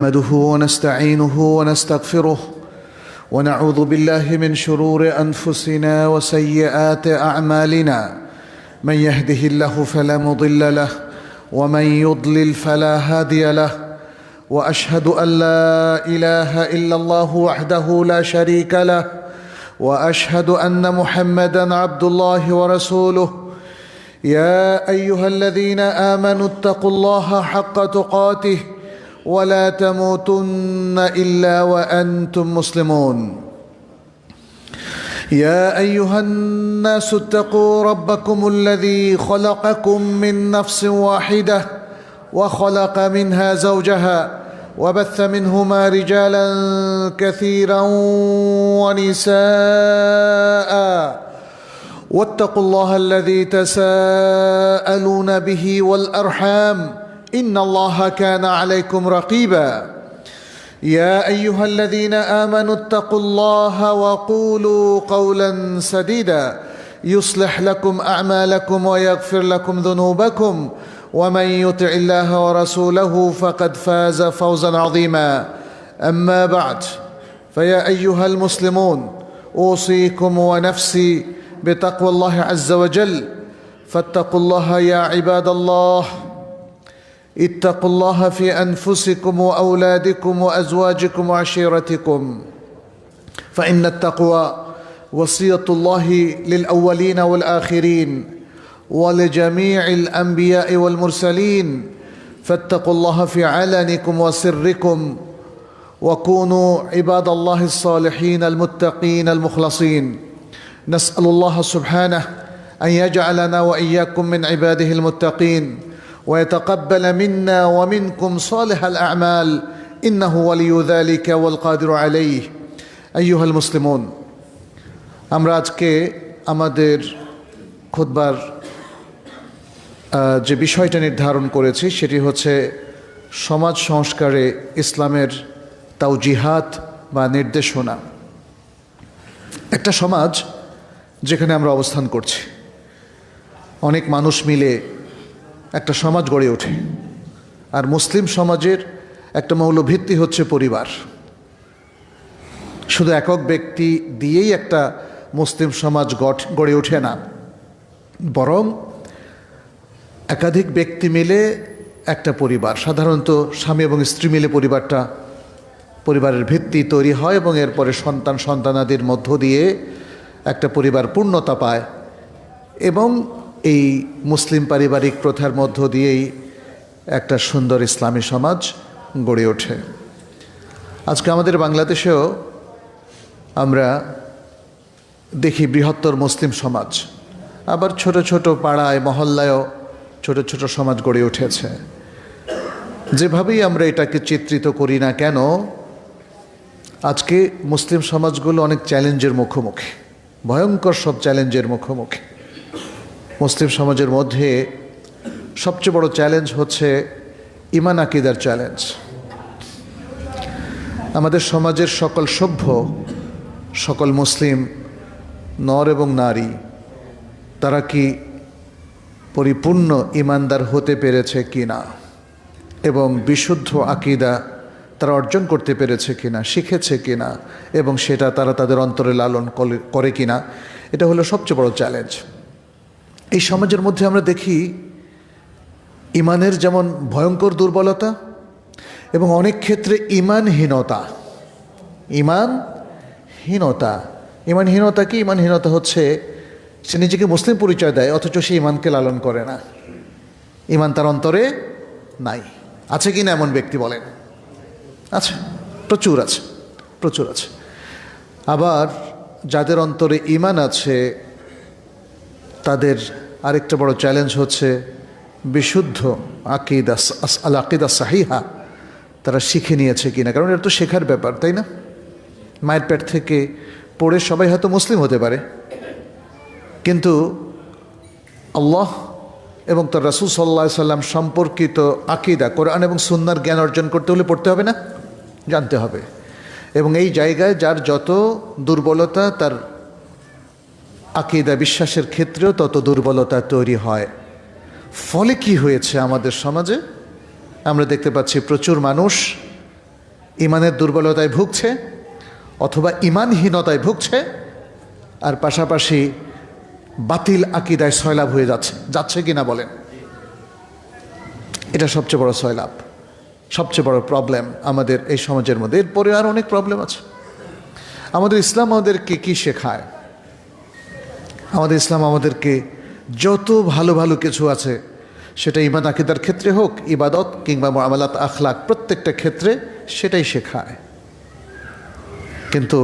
نحمده ونستعينه ونستغفره ونعوذ بالله من شرور أنفسنا وسيئات أعمالنا. من يهده الله فلا مضل له ومن يضلل فلا هادي له، وأشهد أن لا إله إلا الله وحده لا شريك له، وأشهد أن محمدًا عبد الله ورسوله. يا أيها الذين آمنوا اتقوا الله حق تقاته ولا تموتن إلا وأنتم مسلمون. يا أيها الناس اتقوا ربكم الذي خلقكم من نفس واحدة وخلق منها زوجها وبث منهما رجالا كثيرا ونساء، واتقوا الله الذي تساءلون به والأرحام إن الله كان عليكم رقيبا. يا أيها الذين آمنوا اتقوا الله وقولوا قولا سديدا يصلح لكم أعمالكم ويغفر لكم ذنوبكم، ومن يطع الله ورسوله فقد فاز فوزا عظيما. أما بعد، فيا أيها المسلمون، أوصيكم ونفسي بتقوى الله عز وجل. فاتقوا الله يا عباد الله، اتقوا الله في أنفسكم وأولادكم وأزواجكم وعشيرتكم، فإن التقوى وصية الله للأولين والآخرين ولجميع الأنبياء والمرسلين. فاتقوا الله في علنكم وسركم، وكونوا عباد الله الصالحين المتقين المخلصين. نسأل الله سبحانه أن يجعلنا وإياكم من عباده المتقين، ويتقبل منا ومنكم صالح الأعمال، إنه ولي ذلك والقادر عليه. أيها المسلمون، আমরা আজকে আমাদের খুতবার যে বিষয়টা নির্ধারণ করেছি সেটি হচ্ছে সমাজ সংস্কারে ইসলামের তাওজিহাত বা নির্দেশনা। একটা সমাজ যেখানে আমরা অবস্থান করছি, অনেক মানুষ মিলে একটা সমাজ গড়ে ওঠে, আর মুসলিম সমাজের একটা মৌলভিত্তি হচ্ছে পরিবার। শুধু একক ব্যক্তি দিয়েই একটা মুসলিম সমাজ গড়ে ওঠে না, বরং একাধিক ব্যক্তি মিলে একটা পরিবার, সাধারণত স্বামী এবং স্ত্রী মিলে পরিবারের ভিত্তি তৈরি হয় এবং এরপরে সন্তানাদির মধ্য দিয়ে একটা পরিবার পূর্ণতা পায়, এবং এই মুসলিম পারিবারিক প্রথার মধ্য দিয়েই একটা সুন্দর ইসলামী সমাজ গড়ে ওঠে। আজকে আমাদের বাংলাদেশেও আমরা দেখি বৃহত্তর মুসলিম সমাজ, আবার ছোট ছোট পাড়ায় মহল্লায়ও ছোট ছোট সমাজ গড়ে উঠেছে। যেভাবেই আমরা এটাকে চিত্রিত করি না কেন, আজকে মুসলিম সমাজগুলো অনেক চ্যালেঞ্জের মুখোমুখি, ভয়ঙ্কর সব চ্যালেঞ্জের মুখোমুখি। মুসলিম সমাজের মধ্যে সবচেয়ে বড় চ্যালেঞ্জ হচ্ছে ঈমান আকীদার চ্যালেঞ্জ। আমাদের সমাজের সকল সভ্য, সকল মুসলিম নর এবং নারী, তারা কি পরিপূর্ণ ঈমানদার হতে পেরেছে কিনা এবং বিশুদ্ধ আকীদা তারা অর্জন করতে পেরেছে কিনা, শিখেছে কিনা, এবং সেটা তারা তাদের অন্তরে লালন করে কিনা, এটা হলো সবচেয়ে বড় চ্যালেঞ্জ। এই সমাজের মধ্যে আমরা দেখি ঈমানের যেমন ভয়ঙ্কর দুর্বলতা এবং অনেক ক্ষেত্রে ঈমানহীনতা। ঈমানহীনতা কি? ঈমানহীনতা হচ্ছে সে নিজেকে মুসলিম পরিচয় দেয় অথচ সে ঈমানকে লালন করে না, ঈমান তার অন্তরে নাই। আছে কি না এমন ব্যক্তি বলেন? আছে, প্রচুর আছে। আবার যাদের অন্তরে ঈমান আছে তাদের আরেকটা বড় চ্যালেঞ্জ হচ্ছে বিশুদ্ধ আকীদা, আল আকীদা সাহিহা তারা শিখে নিয়েছে কিনা। কারণ এটা তো শেখার ব্যাপার, তাই না? মায়ের পেট থেকে পড়ে সবাই হয়তো মুসলিম হতে পারে, কিন্তু আল্লাহ এবং তার রাসূল সাল্লাল্লাহু আলাইহি সাল্লাম সম্পর্কিত আকীদা, কোরআন এবং সুন্নাহর জ্ঞান অর্জন করতে হলে পড়তে হবে না, জানতে হবে। এবং এই জায়গায় যার যত দুর্বলতা, তার আকীদা বিশ্বাসের ক্ষেত্রেও তত দুর্বলতা তৈরি হয়। ফলে কি হয়েছে আমাদের সমাজে? আমরা দেখতে পাচ্ছি প্রচুর মানুষ ইমানের দুর্বলতায় ভুগছে অথবা ইমানহীনতায় ভুগছে, আর পাশাপাশি বাতিল আকিদায় সয়লাভ হয়ে যাচ্ছে কিনা বলেন? এটা সবচেয়ে বড় সয়লাভ, সবচেয়ে বড় প্রবলেম আমাদের এই সমাজের মধ্যে। এরপরে আর অনেক প্রবলেম আছে। আমাদের ইসলাম আমাদেরকে কি শেখায়? আমাদের ইসলাম আমাদেরকে যত ভালো ভালো কিছু আছে, সেটা ইমান আকিদার ক্ষেত্রে হোক, ইবাদত কিংবা মুআমালাত আখলাক, প্রত্যেকটা ক্ষেত্রে সেটাই শেখায়। কিন্তু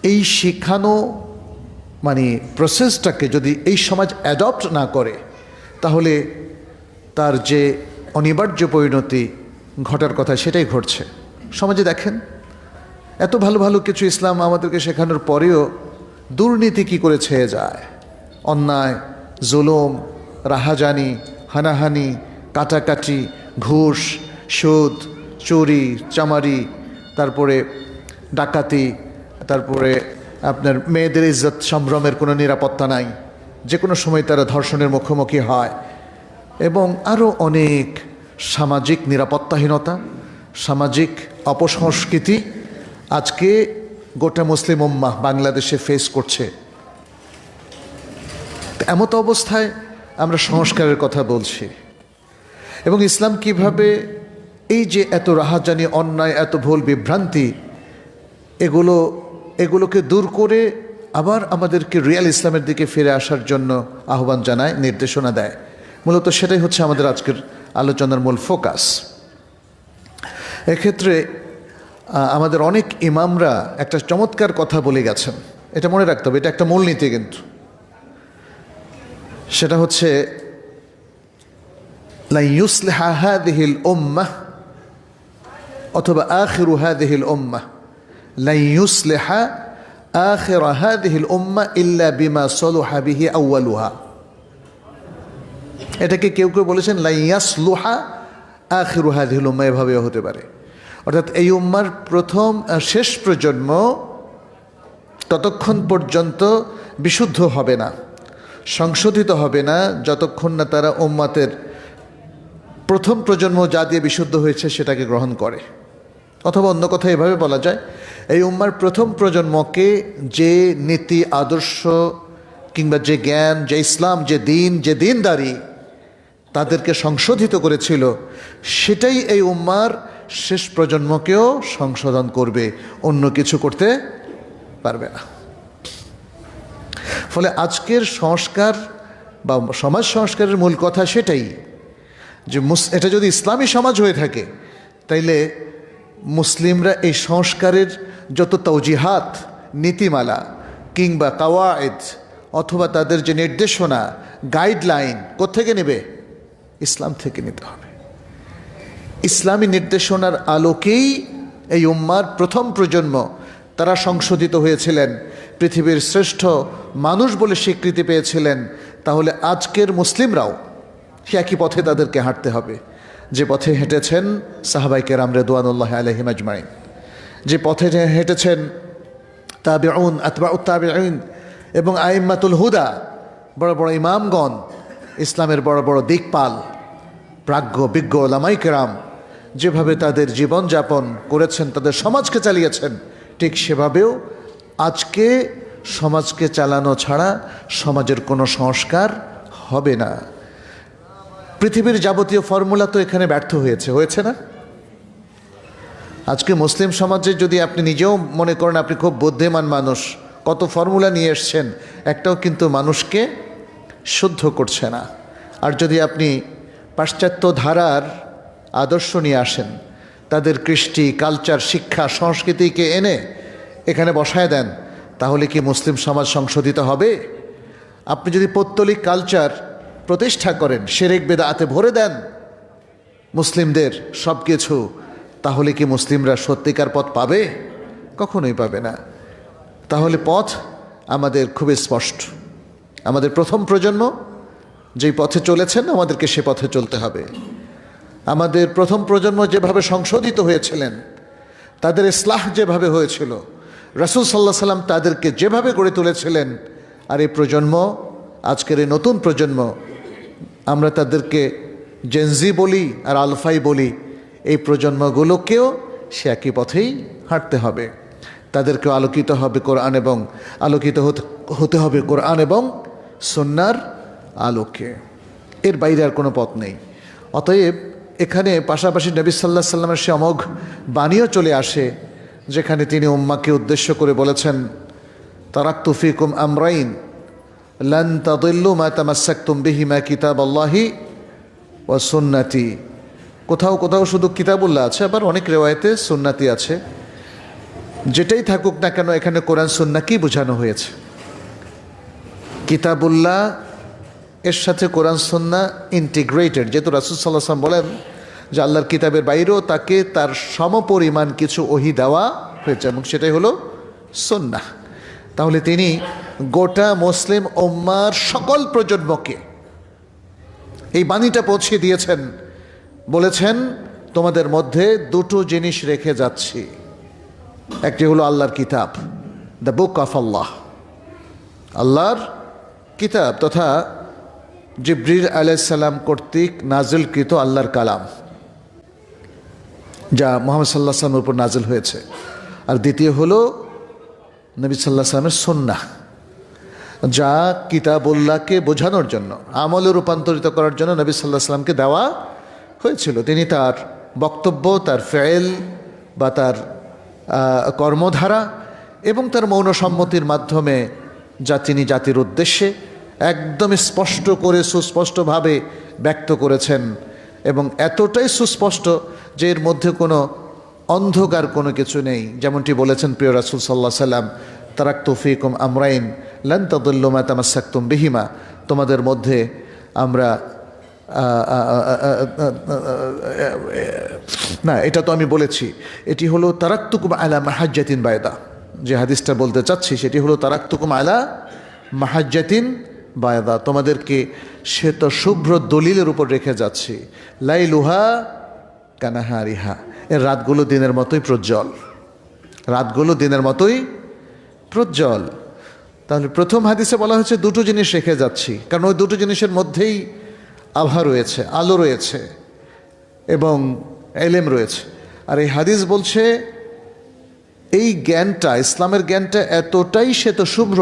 এই শেখানো প্রসেসটাকে যদি এই সমাজ অ্যাডপ্ট না করে, তাহলে তার যে অনিবার্য পরিণতি ঘটার কথা সেটাই ঘটছে। সমাজে দেখেন, এত ভালো ভালো কিছু ইসলাম আমাদেরকে শেখানোর পরেও দুর্নীতি কি করে ছেয়ে যায়, অন্যায়, জুলুম, রাহাজানি, হানাহানি, কাটাকাটি, ঘুষ, সুদ, চুরি, চামারি, তারপরে ডাকাতি, তারপরে আপনার মেয়েদের ইজ্জত সম্ভ্রমের কোনো নিরাপত্তা নাই, যে কোনো সময় তারা ধর্ষণের মুখোমুখি হয়, এবং আরও অনেক সামাজিক নিরাপত্তাহীনতা, সামাজিক অপসংস্কৃতি আজকে গোটা মুসলিম উম্মাহ বাংলাদেশে ফেস করছে। এমত অবস্থায় আমরা সংস্কারের কথা বলছি, এবং ইসলাম কিভাবে এই যে এত রাহাজানি, অন্যায়, এত ভুল বিভ্রান্তি, এগুলোকে দূর করে আবার আমাদেরকে রিয়েল ইসলামের দিকে ফিরে আসার জন্য আহ্বান জানায়, নির্দেশনা দেয়। মূলত সেটাই হচ্ছে আমাদের আজকের আলোচনার মূল ফোকাস। এক্ষেত্রে আমাদের অনেক ইমামরা একটা চমৎকার কথা বলে গেছেন, এটা মনে রাখতে হবে, এটা একটা মূলনীতি কিন্তু। সেটা হচ্ছে লা ইউসলিহা হাযিহিল উম্মাহ অথবা আখিরু হাযিহিল উম্মাহ, লা ইউসলিহা আখির হাযিহিল উম্মাহ ইল্লা বিমা সালুহা বিহি আউয়ালুহা। এটাকে কেউ কেউ বলেছেন লা ইয়াসলুহা আখিরু হাযিহিল উম্মাহ, এভাবেও হতে পারে। অর্থাৎ এই উম্মার প্রথম শেষ প্রজন্ম ততক্ষণ পর্যন্ত বিশুদ্ধ হবে না, সংশোধিত হবে না, যতক্ষণ না তারা উম্মাতের প্রথম প্রজন্ম যা দিয়ে বিশুদ্ধ হয়েছে সেটাকে গ্রহণ করে। অথবা অন্য কথা এভাবে বলা যায়, এই উম্মার প্রথম প্রজন্মকে যে নীতি আদর্শ কিংবা যে জ্ঞান, যে ইসলাম, যে দিনদারি তাদেরকে সংশোধিত করেছিল, সেটাই এই উম্মার শেষ প্রজন্মকেও সংশোধন করবে, অন্য কিছু করতে পারবে না। ফলে আজকের সংস্কার বা সমাজ সংস্কারের মূল কথা সেটাই যে এটা যদি ইসলামী সমাজ হয়ে থাকে, তাইলে মুসলিমরা এই সংস্কারের যত তাওজিহাত, নীতিমালা কিংবা কাওয়ায়েদ অথবা তাদের যে নির্দেশনা, গাইডলাইন কোত্থেকে নেবে? ইসলাম থেকে নিতে হবে। ইসলামী নির্দেশনার আলোকেই এই উম্মার প্রথম প্রজন্ম তারা সংশোধিত হয়েছিলেন, পৃথিবীর শ্রেষ্ঠ মানুষ বলে স্বীকৃতি পেয়েছিলেন। তাহলে আজকের মুসলিমরাও সে একই পথে তাদেরকে হাঁটতে হবে, যে পথে হেঁটেছেন সাহাবায়ে কেরাম রিদওয়ানুল্লাহি আলাইহিম আজমাইন, যে পথে হেঁটেছেন তাবিউন, আতবাউত তাবিউন এবং আইম্মাতুল হুদা, বড় বড় ইমামগণ, ইসলামের বড় বড় দিকপাল, প্রাজ্ঞ বিজ্ঞ ওলামায়ে কেরাম যেভাবে তাদের জীবনযাপন করেছেন, তাদের সমাজকে চালিয়েছেন, ঠিক সেভাবেও আজকে সমাজকে চালানো ছাড়া সমাজের কোনো সংস্কার হবে না। পৃথিবীর যাবতীয় ফর্মুলা তো এখানে ব্যর্থ হয়েছে না? আজকে মুসলিম সমাজে যদি আপনি নিজেও মনে করেন আপনি খুব বুদ্ধিমান মানুষ, কত ফর্মুলা নিয়ে এসছেন, একটাও কিন্তু মানুষকে শুদ্ধ করছে না। আর যদি আপনি পাশ্চাত্য ধারার আদর্শ নিয়ে আসেন, তাদের কৃষ্টি, কালচার, শিক্ষা, সংস্কৃতিকে এনে এখানে বসায় দেন, তাহলে কি মুসলিম সমাজ সংশোধিত হবে? আপনি যদি পৌত্তলিক কালচার প্রতিষ্ঠা করেন, শিরক বিদআতে ভরে দেন মুসলিমদের সব কিছু, তাহলে কি মুসলিমরা সত্যিকার পথ পাবে? কখনোই পাবে না। তাহলে পথ আমাদের খুবই স্পষ্ট। আমাদের প্রথম প্রজন্ম যেই পথে চলেছেন, আমাদেরকে সে পথে চলতে হবে। আমাদের প্রথম প্রজন্ম যেভাবে সংশোধিত হয়েছিলেন, তাদের ইসলাহ যেভাবে হয়েছিল, রাসূল সাল্লাল্লাহু আলাইহি সাল্লাম তাদেরকে যেভাবে গড়ে তুলেছিলেন, আর এই প্রজন্ম, আজকের এই নতুন প্রজন্ম, আমরা তাদেরকে জেনজি বলি আর আলফাই বলি, এই প্রজন্মগুলোকেও সে একই পথেই হাঁটতে হবে। তাদেরকে আলোকিত হবে কোরআন এবং আলোকিত হতে হবে কোরআন এবং সুন্নাহর আলোকে, এর বাইরে আর কোনো পথ নেই। অতএব এখানে পাশাপাশি নবী সাল্লাল্লাহু আলাইহি সাল্লামের সে অমোঘ বাণীও চলে আসে, যেখানে তিনি উম্মাহকে উদ্দেশ্য করে বলেছেন, তারাকতু ফিকুম আমরাইন লান তাদিল্লু মা তামাসসাকতুম বিহিমা কিতাবাল্লাহি ওয়া সুন্নতি। কোথাও কোথাও শুধু কিতাবুল্লাহ আছে, আবার অনেক রিওয়ায়াতে সুন্নাতি আছে। যেটাই থাকুক না কেন, এখানে কোরআন সুন্নাহ কি বোঝানো হয়েছে? কিতাবুল্লাহ এর সাথে কোরআন সুন্নাহ ইন্টিগ্রেটেড, যেহেতু রাসূল সাল্লাল্লাহু আলাইহি ওয়াসাল্লাম বলেন যে আল্লাহর কিতাবের বাইরেও তাকে তার সমপরিমাণ কিছু ওহী দেওয়া হয়েছে, এবং সেটাই হলো সুন্নাহ। তাহলে তিনি গোটা মুসলিম উম্মার সকল প্রজন্মকে এই বাণীটা পৌঁছে দিয়েছেন, বলেছেন তোমাদের মধ্যে দুটো জিনিস রেখে যাচ্ছি। একটি হলো আল্লাহর কিতাব, দ্য বুক অফ আল্লাহ, আল্লাহর কিতাব তথা জিবরিল আলাইহিস সালাম কর্তৃক নাজিলকৃত আল্লাহর কালাম, যা মুহাম্মদ সাল্লাল্লাহু আলাইহি ওয়াসাল্লামের উপর নাজিল হয়েছে। আর দ্বিতীয় হলো নবী সাল্লাল্লাহু আলাইহি ওয়াসাল্লামের সুন্নাহ, যা কিতাবুল্লাহকে বোঝানোর জন্য, আমলে রূপান্তরিত করার জন্য নবী সাল্লাল্লাহু আলাইহি ওয়াসাল্লামকে দেওয়া হয়েছিল। তিনি তার বক্তব্য, তার ফেল বা তার কর্মধারা এবং তার মৌন সম্মতির মাধ্যমে যা তিনি জাতির উদ্দেশ্যে একদম স্পষ্ট করে সুস্পষ্টভাবে ব্যক্ত করেছেন, এবং এতটাই সুস্পষ্ট যে এর মধ্যে কোনো অন্ধকার কোনো কিছু নেই। যেমনটি বলেছেন প্রিয় রাসূল সাল্লাল্লাহু আলাইহি ওয়াসাল্লাম, তারাকতু ফিকুম আমরাইন লান তাদিল্লু মা তামাসসাকতুম বিহিমা, তোমাদের মধ্যে আমরা না, এটা তো আমি বলেছি, এটি হলো তারাকতুকুম আলা মাহাজ্জাতিন বায়দা। যে হাদিসটা বলতে চাচ্ছি সেটি হলো তারাকতুকুম আলা মাহাজ্জাতিন বায়দা, তোমাদেরকে শ্বেত শুভ্র দলিলের উপর রেখে যাচ্ছি। লাইলুহা কানাহারিহা, এর রাতগুলো দিনের মতোই প্রজ্জ্বল, রাতগুলো দিনের মতোই প্রজ্জ্বল। তাহলে প্রথম হাদিসে বলা হয়েছে দুটো জিনিস রেখে যাচ্ছি, কারণ ওই দুটো জিনিসের মধ্যেই আভা রয়েছে, আলো রয়েছে এবং এলেম রয়েছে। আর এই হাদিস বলছে এই জ্ঞানটা, ইসলামের জ্ঞানটা এতটাই শ্বেত শুভ্র,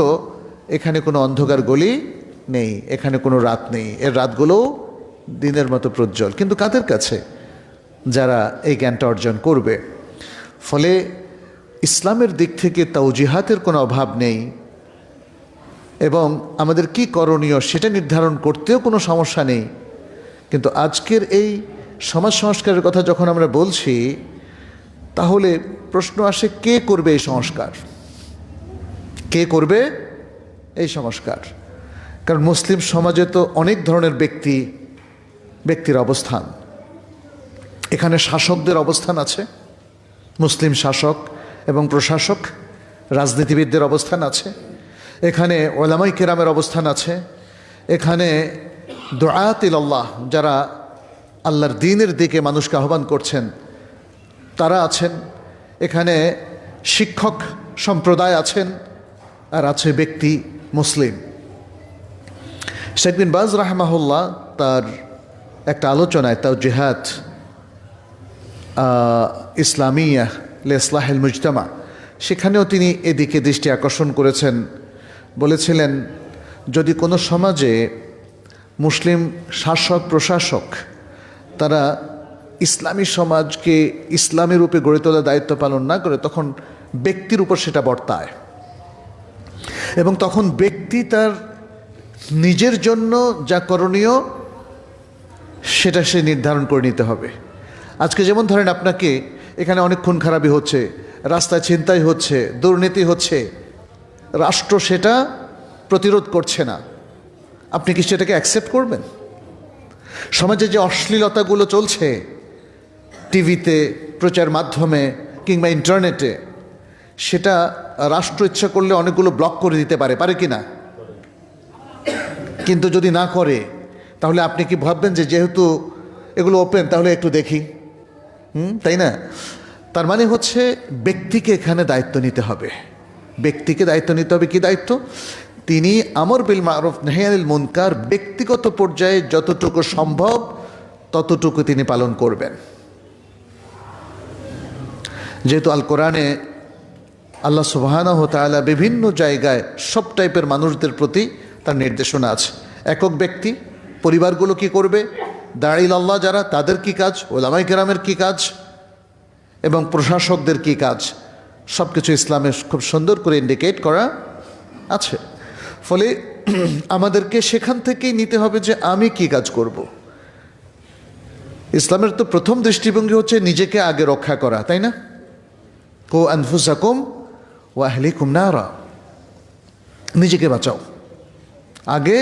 এখানে কোনো অন্ধকার গলি নেই, এখানে কোনো রাত নেই, এর রাতগুলোও দিনের মতো প্রজ্জ্বল। কিন্তু কাদের কাছে? যারা এই জ্ঞানটা অর্জন করবে। ফলে ইসলামের দিক থেকে তাওজিহাতের কোনো অভাব নেই, এবং আমাদের কি করণীয় সেটা নির্ধারণ করতেও কোনো সমস্যা নেই। কিন্তু আজকের এই সমাজ সংস্কারের কথা যখন আমরা বলছি, তাহলে প্রশ্ন আসে, কে করবে এই সংস্কার? কে করবে এই সংস্কার? কারণ মুসলিম সমাজে তো অনেক ধরনের ব্যক্তির অবস্থান। এখানে শাসকদের অবস্থান আছে, মুসলিম শাসক এবং প্রশাসক, রাজনীতিবিদদের অবস্থান আছে, এখানে ওলামায়ে কেরামের অবস্থান আছে, এখানে দুআত ইলাল্লাহ, যারা আল্লাহর দ্বীনের দিকে মানুষকে আহ্বান করছেন, তারা আছেন, এখানে শিক্ষক সম্প্রদায় আছেন, আর আছে ব্যক্তি মুসলিম। শেখ বিন বাজ রাহমাহুল্লাহ তার একটা আলোচনায় তাওজিহাত ইসলামিয়া লিইসলাহিল মুজতামা, সেখানেও তিনি এদিকে দৃষ্টি আকর্ষণ করেছেন। বলেছিলেন, যদি কোনো সমাজে মুসলিম শাসক প্রশাসক তারা ইসলামী সমাজকে ইসলামী রূপে গড়ে তোলার দায়িত্ব পালন না করে, তখন ব্যক্তির উপর সেটা বর্তায়, এবং তখন ব্যক্তি তার নিজের জন্য যা করণীয় সেটা সে নির্ধারণ করে নিতে হবে। আজকে যেমন ধরেন, আপনাকে এখানে অনেক খুন খারাপি হচ্ছে, রাস্তায় ছিনতাই হচ্ছে, দুর্নীতি হচ্ছে, রাষ্ট্র সেটা প্রতিরোধ করছে না, আপনি কি সেটাকে অ্যাকসেপ্ট করবেন? সমাজে যে অশ্লীলতাগুলো চলছে টিভিতে, প্রচার মাধ্যমে কিংবা ইন্টারনেটে, সেটা রাষ্ট্র ইচ্ছা করলে অনেকগুলো ব্লক করে দিতে পারে কি না? কিন্তু যদি না করে, তাহলে আপনি কি ভাববেন যে যেহেতু এগুলো ওপেন, তাহলে একটু দেখি, তাই না? তার মানে হচ্ছে ব্যক্তিকে এখানে দায়িত্ব নিতে হবে, ব্যক্তিকে দায়িত্ব নিতে হবে। কি দায়িত্ব? তিনি আমর বিল মারুফ নাহি আনিল মুনকার ব্যক্তিগত পর্যায়ে যতটুকু সম্ভব ততটুকু তিনি পালন করবেন। যেহেতু আল কোরআনে আল্লাহ সুবহানাহু ওয়া তাআলা বিভিন্ন জায়গায় সব টাইপের মানুষদের প্রতি তার নির্দেশনা আছে। একক ব্যক্তি, পরিবারগুলো কি করবে, দাঁড়িল আল্লাহ যারা, তাদের কি কাজ, ওলামায়ে কেরামের কি কাজ, এবং প্রশাসকদের কি কাজ, সব কিছু ইসলামে খুব সুন্দর করে ইন্ডিকেট করা আছে। ফলে আমাদেরকে সেখান থেকেই নিতে হবে যে আমি কি কাজ করব। ইসলামের তো প্রথম দৃষ্টিভঙ্গি হচ্ছে নিজেকে আগে রক্ষা করা, তাই না? কো আনফুসাকুম ওয়া আহলিকুম নারা, নিজেকে বাঁচাও, আগে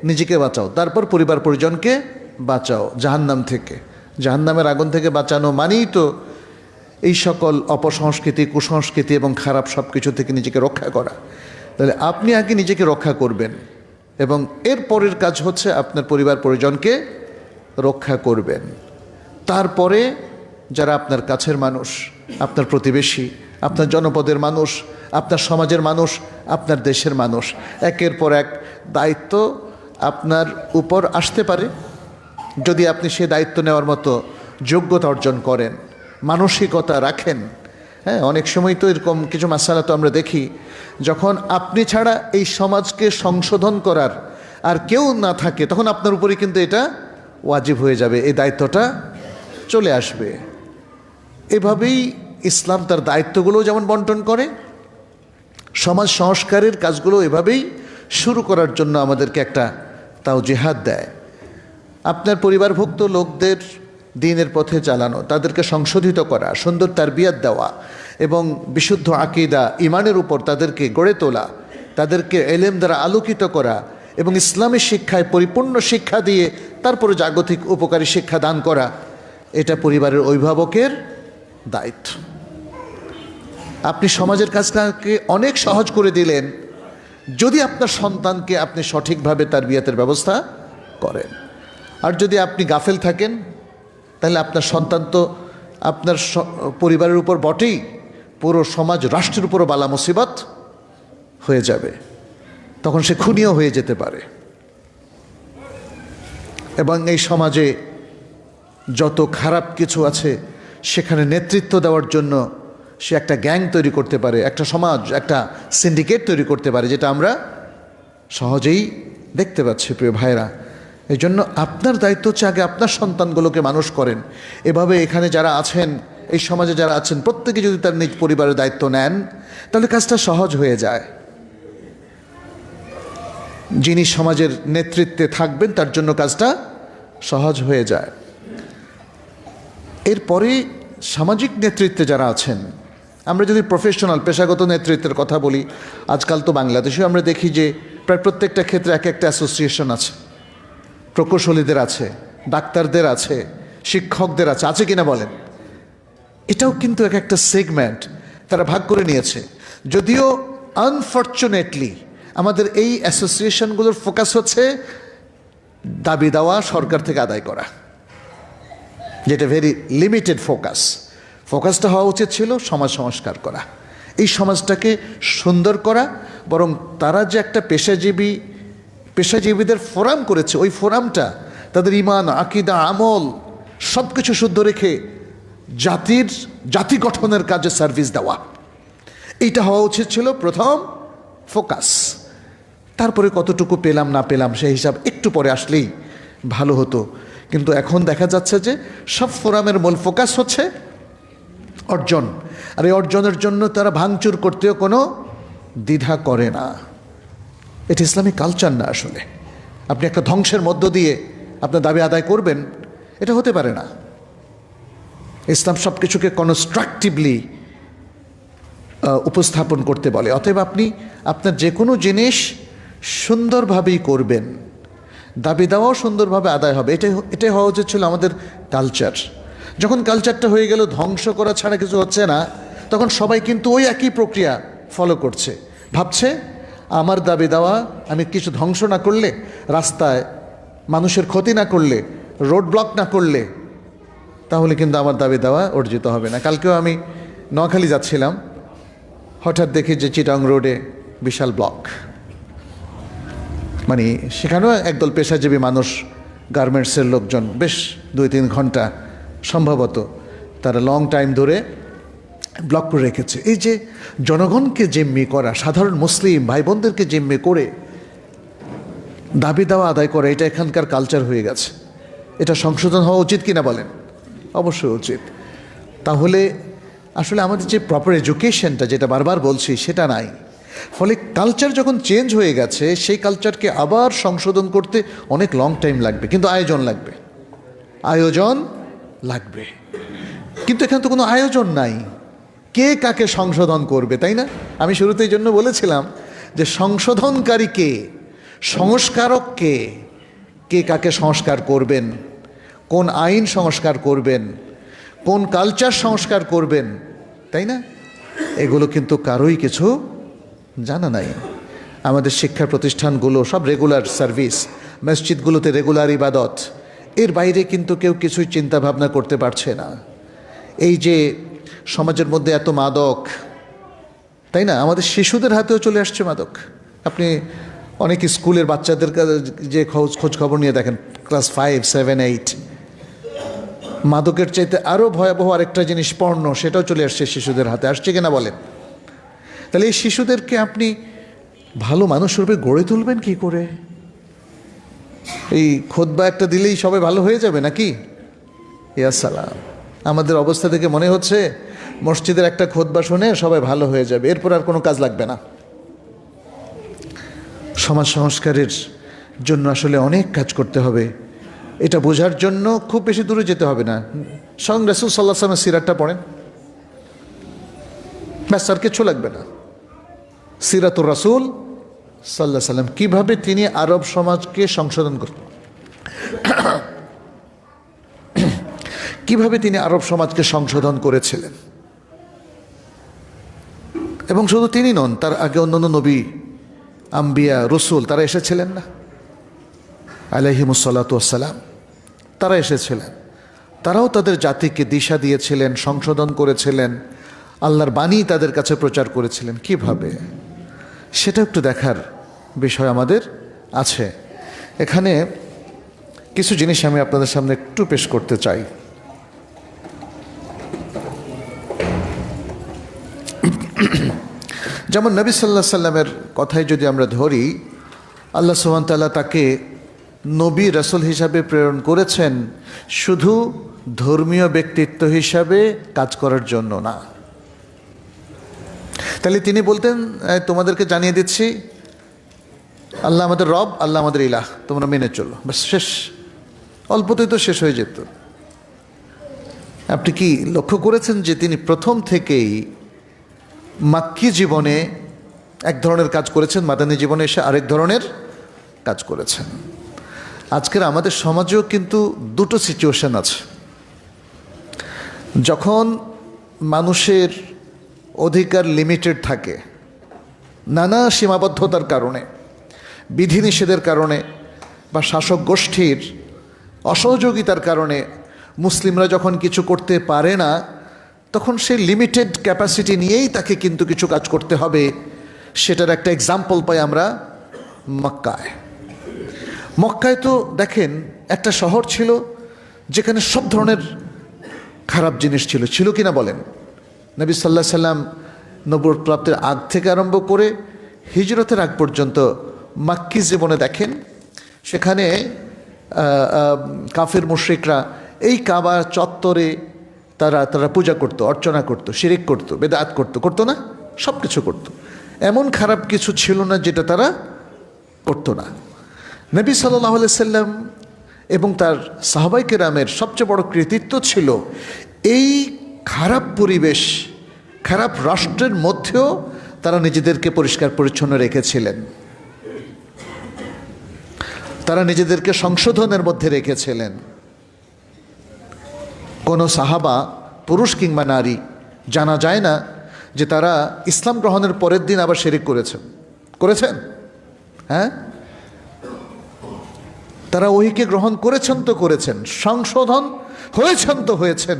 নিজেকে বাঁচাও, তারপর পরিবার পরিজনকে বাঁচাও জাহান্নাম থেকে। জাহান্নামের আগুন থেকে বাঁচানো মানেই তো এই সকল অপসংস্কৃতি, কুসংস্কৃতি এবং খারাপ সব কিছু থেকে নিজেকে রক্ষা করা। তাহলে আপনি আগে নিজেকে রক্ষা করবেন এবং এর পরের কাজ হচ্ছে আপনার পরিবার পরিজনকে রক্ষা করবেন। তারপরে যারা আপনার কাছের মানুষ, আপনার প্রতিবেশী, আপনার জনপদের মানুষ, আপনার সমাজের মানুষ, আপনার দেশের মানুষ, একের পর এক দায়িত্ব আপনার উপর আসতে পারে যদি আপনি সে দায়িত্ব নেওয়ার মতো যোগ্যতা অর্জন করেন, মানসিকতা রাখেন। হ্যাঁ, অনেক সময় তো এরকম কিছু মাসালা তো আমরা দেখি, যখন আপনি ছাড়া এই সমাজকে সংশোধন করার আর কেউ না থাকে, তখন আপনার উপরে কিন্তু এটা ওয়াজিব হয়ে যাবে, এই দায়িত্বটা চলে আসবে। এভাবেই ইসলাম তার দায়িত্বগুলো যেমন বন্টন করে, সমাজ সংস্কারের কাজগুলো এভাবেই শুরু করার জন্য আমাদেরকে একটা তাওজিহাত দেয়। আপনার পরিবারভুক্ত লোকদের দ্বীনের পথে চালানো, তাদেরকে সংশোধিত করা, সুন্দর তারবিয়াত দেওয়া এবং বিশুদ্ধ আকীদা ঈমানের উপর তাদেরকে গড়ে তোলা, তাদেরকে ইলম দ্বারা আলোকিত করা এবং ইসলামী শিক্ষায় পরিপূর্ণ শিক্ষা দিয়ে তারপরে জাগতিক উপকারী শিক্ষা দান করা, এটা পরিবারের অভিভাবকের দায়িত্ব। আপনি সমাজের কাজকে অনেক সহজ করে দিলেন যদি আপনার সন্তানকে আপনি সঠিকভাবে তারবিয়াতের ব্যবস্থা করেন। আর যদি আপনি গাফেল থাকেন, তাহলে আপনার সন্তান তো আপনার পরিবারের উপর বটেই, পুরো সমাজ রাষ্ট্রের উপরও বালা মুসিবত হয়ে যাবে, তখন সে খুনিও হয়ে যেতে পারে। এবং এই সমাজে যত খারাপ কিছু আছে সেখানে নেতৃত্ব দেওয়ার জন্য সে একটা গ্যাং তৈরি করতে পারে, একটা সমাজ, একটা সিন্ডিকেট তৈরি করতে পারে, যেটা আমরা সহজেই দেখতে পাচ্ছি প্রিয় ভাইরা। এই জন্য আপনার দায়িত্ব হচ্ছে আগে আপনার সন্তানগুলোকে মানুষ করেন। এভাবে এখানে যারা আছেন, এই সমাজে যারা আছেন, প্রত্যেকে যদি তার নিজ পরিবারের দায়িত্ব নেন, তাহলে কাজটা সহজ হয়ে যায়। যিনি সমাজের নেতৃত্বে থাকবেন তার জন্য কাজটা সহজ হয়ে যায়। এরপরে সামাজিক নেতৃত্বে যারা আছেন, আমরা যদি প্রফেশনাল পেশাগত নেতৃত্বের কথা বলি, আজকাল তো বাংলাদেশেও আমরা দেখি যে প্রায় প্রত্যেকটা ক্ষেত্রে এক একটা অ্যাসোসিয়েশন আছে, প্রকৌশলীদের আছে, ডাক্তারদের আছে, শিক্ষকদের আছে, আছে কিনা বলেন? এটাও কিন্তু এক একটা সেগমেন্ট তারা ভাগ করে নিয়েছে। যদিও আনফর্চুনেটলি আমাদের এই অ্যাসোসিয়েশনগুলোর ফোকাস হচ্ছে দাবি দেওয়া সরকার থেকে আদায় করা, যেটা ভেরি লিমিটেড ফোকাস। ফোকাসটা হওয়া উচিত ছিল সমাজ সংস্কার করা, এই সমাজটাকে সুন্দর করা। বরং তারা যে একটা পেশাজীবীদের ফোরাম করেছে, ওই ফোরামটা তাদের ঈমান, আকীদা, আমল সব কিছু শুদ্ধ রেখে জাতি গঠনের কাজে সার্ভিস দেওয়া, এইটা হওয়া উচিত ছিল প্রথম ফোকাস। তারপরে কতটুকু পেলাম না পেলাম সেই হিসাব একটু পরে আসলেই ভালো হতো। কিন্তু এখন দেখা যাচ্ছে যে সব ফোরামের মূল ফোকাস হচ্ছে অর্জন, আর এই অর্জনের জন্য তারা ভাঙচুর করতেও কোনো দ্বিধা করে না। এটা ইসলামিক কালচার না। আসলে আপনি একটা ধ্বংসের মধ্য দিয়ে আপনার দাবি আদায় করবেন, এটা হতে পারে না। ইসলাম সব কিছুকে কনস্ট্রাকটিভলি উপস্থাপন করতে বলে। অতএব আপনি আপনার যে কোনো জিনিস সুন্দরভাবেই করবেন, দাবি দেওয়াও সুন্দরভাবে আদায় হবে। এটাই হওয়া উচিত ছিল আমাদের কালচার। যখন কালচারটা হয়ে গেল ধ্বংস করা ছাড়া কিছু হচ্ছে না, তখন সবাই কিন্তু ওই একই প্রক্রিয়া ফলো করছে, ভাবছে আমার দাবি দেওয়া, আমি কিছু ধ্বংস না করলে, রাস্তায় মানুষের ক্ষতি না করলে, রোড ব্লক না করলে, তাহলে কিন্তু আমার দাবি দেওয়া অর্জিত হবে না। কালকেও আমি নোয়াখালী যাচ্ছিলাম, হঠাৎ দেখি যে চিটাং রোডে বিশাল ব্লক, মানে সেখানেও একদল পেশাজীবী মানুষ, গার্মেন্টসের লোকজন বেশ 2-3 ঘন্টা সম্ভবত তারা লং টাইম ধরে ব্লক করে রেখেছে। এই যে জনগণকে জিম্মি করা, সাধারণ মুসলিম ভাই বোনদেরকে জিম্মি করে দাবি দাওয়া আদায় করা, এটা এখানকার কালচার হয়ে গেছে। এটা সংশোধন হওয়া উচিত কিনা বলেন? অবশ্যই উচিত। তাহলে আসলে আমাদের যে প্রপার এডুকেশনটা, যেটা বারবার বলছি, সেটা নাই। ফলে কালচার যখন চেঞ্জ হয়ে গেছে, সেই কালচারকে আবার সংশোধন করতে অনেক লং টাইম লাগবে, কিন্তু আয়োজন লাগবে, আয়োজন লাগবে। কিন্তু এখানে তো কোনো আয়োজন নাই। কে কাকে সংশোধন করবে, তাই না? আমি শুরুতে এই জন্য বলেছিলাম যে সংশোধনকারী কে, সংস্কারক কে, কে কাকে সংস্কার করবেন, কোন আইন সংস্কার করবেন, কোন কালচার সংস্কার করবেন, তাই না? এগুলো কিন্তু কারোই কিছু জানা নাই। আমাদের শিক্ষা প্রতিষ্ঠানগুলো সব রেগুলার সার্ভিস, মসজিদগুলোতে রেগুলার ইবাদত, এর বাইরে কিন্তু কেউ কিছুই চিন্তা ভাবনা করতে পারছে না। এই যে সমাজের মধ্যে এত মাদক, তাই না? আমাদের শিশুদের হাতেও চলে আসছে মাদক। আপনি অনেক স্কুলের বাচ্চাদের যে খোঁজ খবর নিয়ে দেখেন, ক্লাস 5, 7, 8, মাদকের চাইতে আরও ভয়াবহ আরেকটা জিনিস পর্ন, সেটাও চলে আসছে শিশুদের হাতে। আসছে কিনা বলেন? তাহলে এই শিশুদেরকে আপনি ভালো মানুষ রূপে গড়ে তুলবেন কি করে? এই খুতবা একটা দিলেই সবাই ভালো হয়ে যাবে নাকি? ইয়া সালাম। আমাদের অবস্থা থেকে মনে হচ্ছে মসজিদের একটা খুতবা শুনে সবাই ভালো হয়ে যাবে, এরপর আর কোনো কাজ লাগবে না। সমাজ সংস্কারের জন্য আসলে অনেক কাজ করতে হবে। এটা বোঝার জন্য খুব বেশি দূরে যেতে হবে না। স্বয়ং রাসূল সাল্লাল্লাহু আলাইহি ওয়াসাল্লামের সিরাতটা পড়েন, ব্যাস, আর কিছু লাগবে না। সিরাতুর রাসূল সাল্লাল্লাহু আলাইহি ওয়াসাল্লাম, কীভাবে তিনি আরব সমাজকে সংশোধন করতেন, কিভাবে তিনি আরব সমাজকে সংশোধন করেছিলেন। এবং শুধু তিনি নন, তার আগে অন্যান্য নবী, আম্বিয়া, রসুল, তারা এসেছিলেন না আলাইহিমুসসালাতু ওয়াসসালাম? তারা এসেছিলেন, তারাও তাদের জাতিকে দিশা দিয়েছিলেন, সংশোধন করেছিলেন, আল্লাহর বাণী তাদের কাছে প্রচার করেছিলেন। কিভাবে, সেটা একটু দেখার বিষয় আমাদের আছে। এখানে কিছু জিনিস আমি আপনাদের সামনে একটু পেশ করতে চাই। যেমন নবী সাল্লাল্লাহু আলাইহি সাল্লামের কথাই যদি আমরা ধরি, আল্লাহ সুবহানাহু ওয়া তাআলা তাকে নবী রাসূল হিসাবে প্রেরণ করেছেন শুধু ধর্মীয় ব্যক্তিত্ব হিসাবে কাজ করার জন্য না। তাহলে তিনি বলতেন, তোমাদেরকে জানিয়ে দিচ্ছি আল্লাহ আমাদের রব, আল্লাহ আমাদের ইলাহ, তোমরা মেনে চলো, ব্যাস, শেষ। অল্পতেই তো শেষ হয়ে যেত। আপনি কি লক্ষ্য করেছেন যে তিনি প্রথম থেকেই মাক্কি জীবনে এক ধরনের কাজ করেছেন, মাদানী জীবনে এসে আরেক ধরনের কাজ করেছেন? আজকের আমাদের সমাজেও কিন্তু দুটো সিচুয়েশন আছে। যখন মানুষের অধিকার লিমিটেড থাকে, নানা সীমাবদ্ধতার কারণে, বিধিনিষেধের কারণে, বা শাসক গোষ্ঠীর অসহযোগিতার কারণে মুসলিমরা যখন কিছু করতে পারে না, তখন সেই লিমিটেড ক্যাপাসিটি নিয়েই তাকে কিন্তু কিছু কাজ করতে হবে। সেটার একটা এক্সাম্পল পাই আমরা মক্কায়। মক্কায় তো দেখেন, একটা শহর ছিল যেখানে সব ধরনের খারাপ জিনিস ছিল, ছিল কিনা বলেন? নবী সাল্লাল্লাহু আলাইহি সাল্লাম নবুয়ত প্রাপ্তির আগ থেকে আরম্ভ করে হিজরতের আগ পর্যন্ত মাক্কি জীবনে দেখেন, সেখানে কাফের মুশরিকরা এই কাবা চত্বরে তারা পূজা করতো, অর্চনা করতো, শিরিক করতো, বেদাত করতো না? সব কিছু করতো। এমন খারাপ কিছু ছিল না যেটা তারা করতো না। নবী সাল্লাল্লাহু আলাইহি সাল্লাম এবং তার সাহাবায়ে কেরামের সবচেয়ে বড় কৃতিত্ব ছিল এই খারাপ পরিবেশ, খারাপ রাষ্ট্রের মধ্যেও তারা নিজেদেরকে পরিষ্কার পরিচ্ছন্ন রেখেছিলেন, তারা নিজেদেরকে সংশোধনের মধ্যে রেখেছিলেন। কোনো সাহাবা, পুরুষ কিংবা নারী, জানা যায় না যে তারা ইসলাম গ্রহণের পরের দিন আবার শিরিক করেছেন। হ্যাঁ, তারা ওহীকে গ্রহণ করেছেন তো করেছেন, সংশোধন হয়েছেন তো হয়েছেন,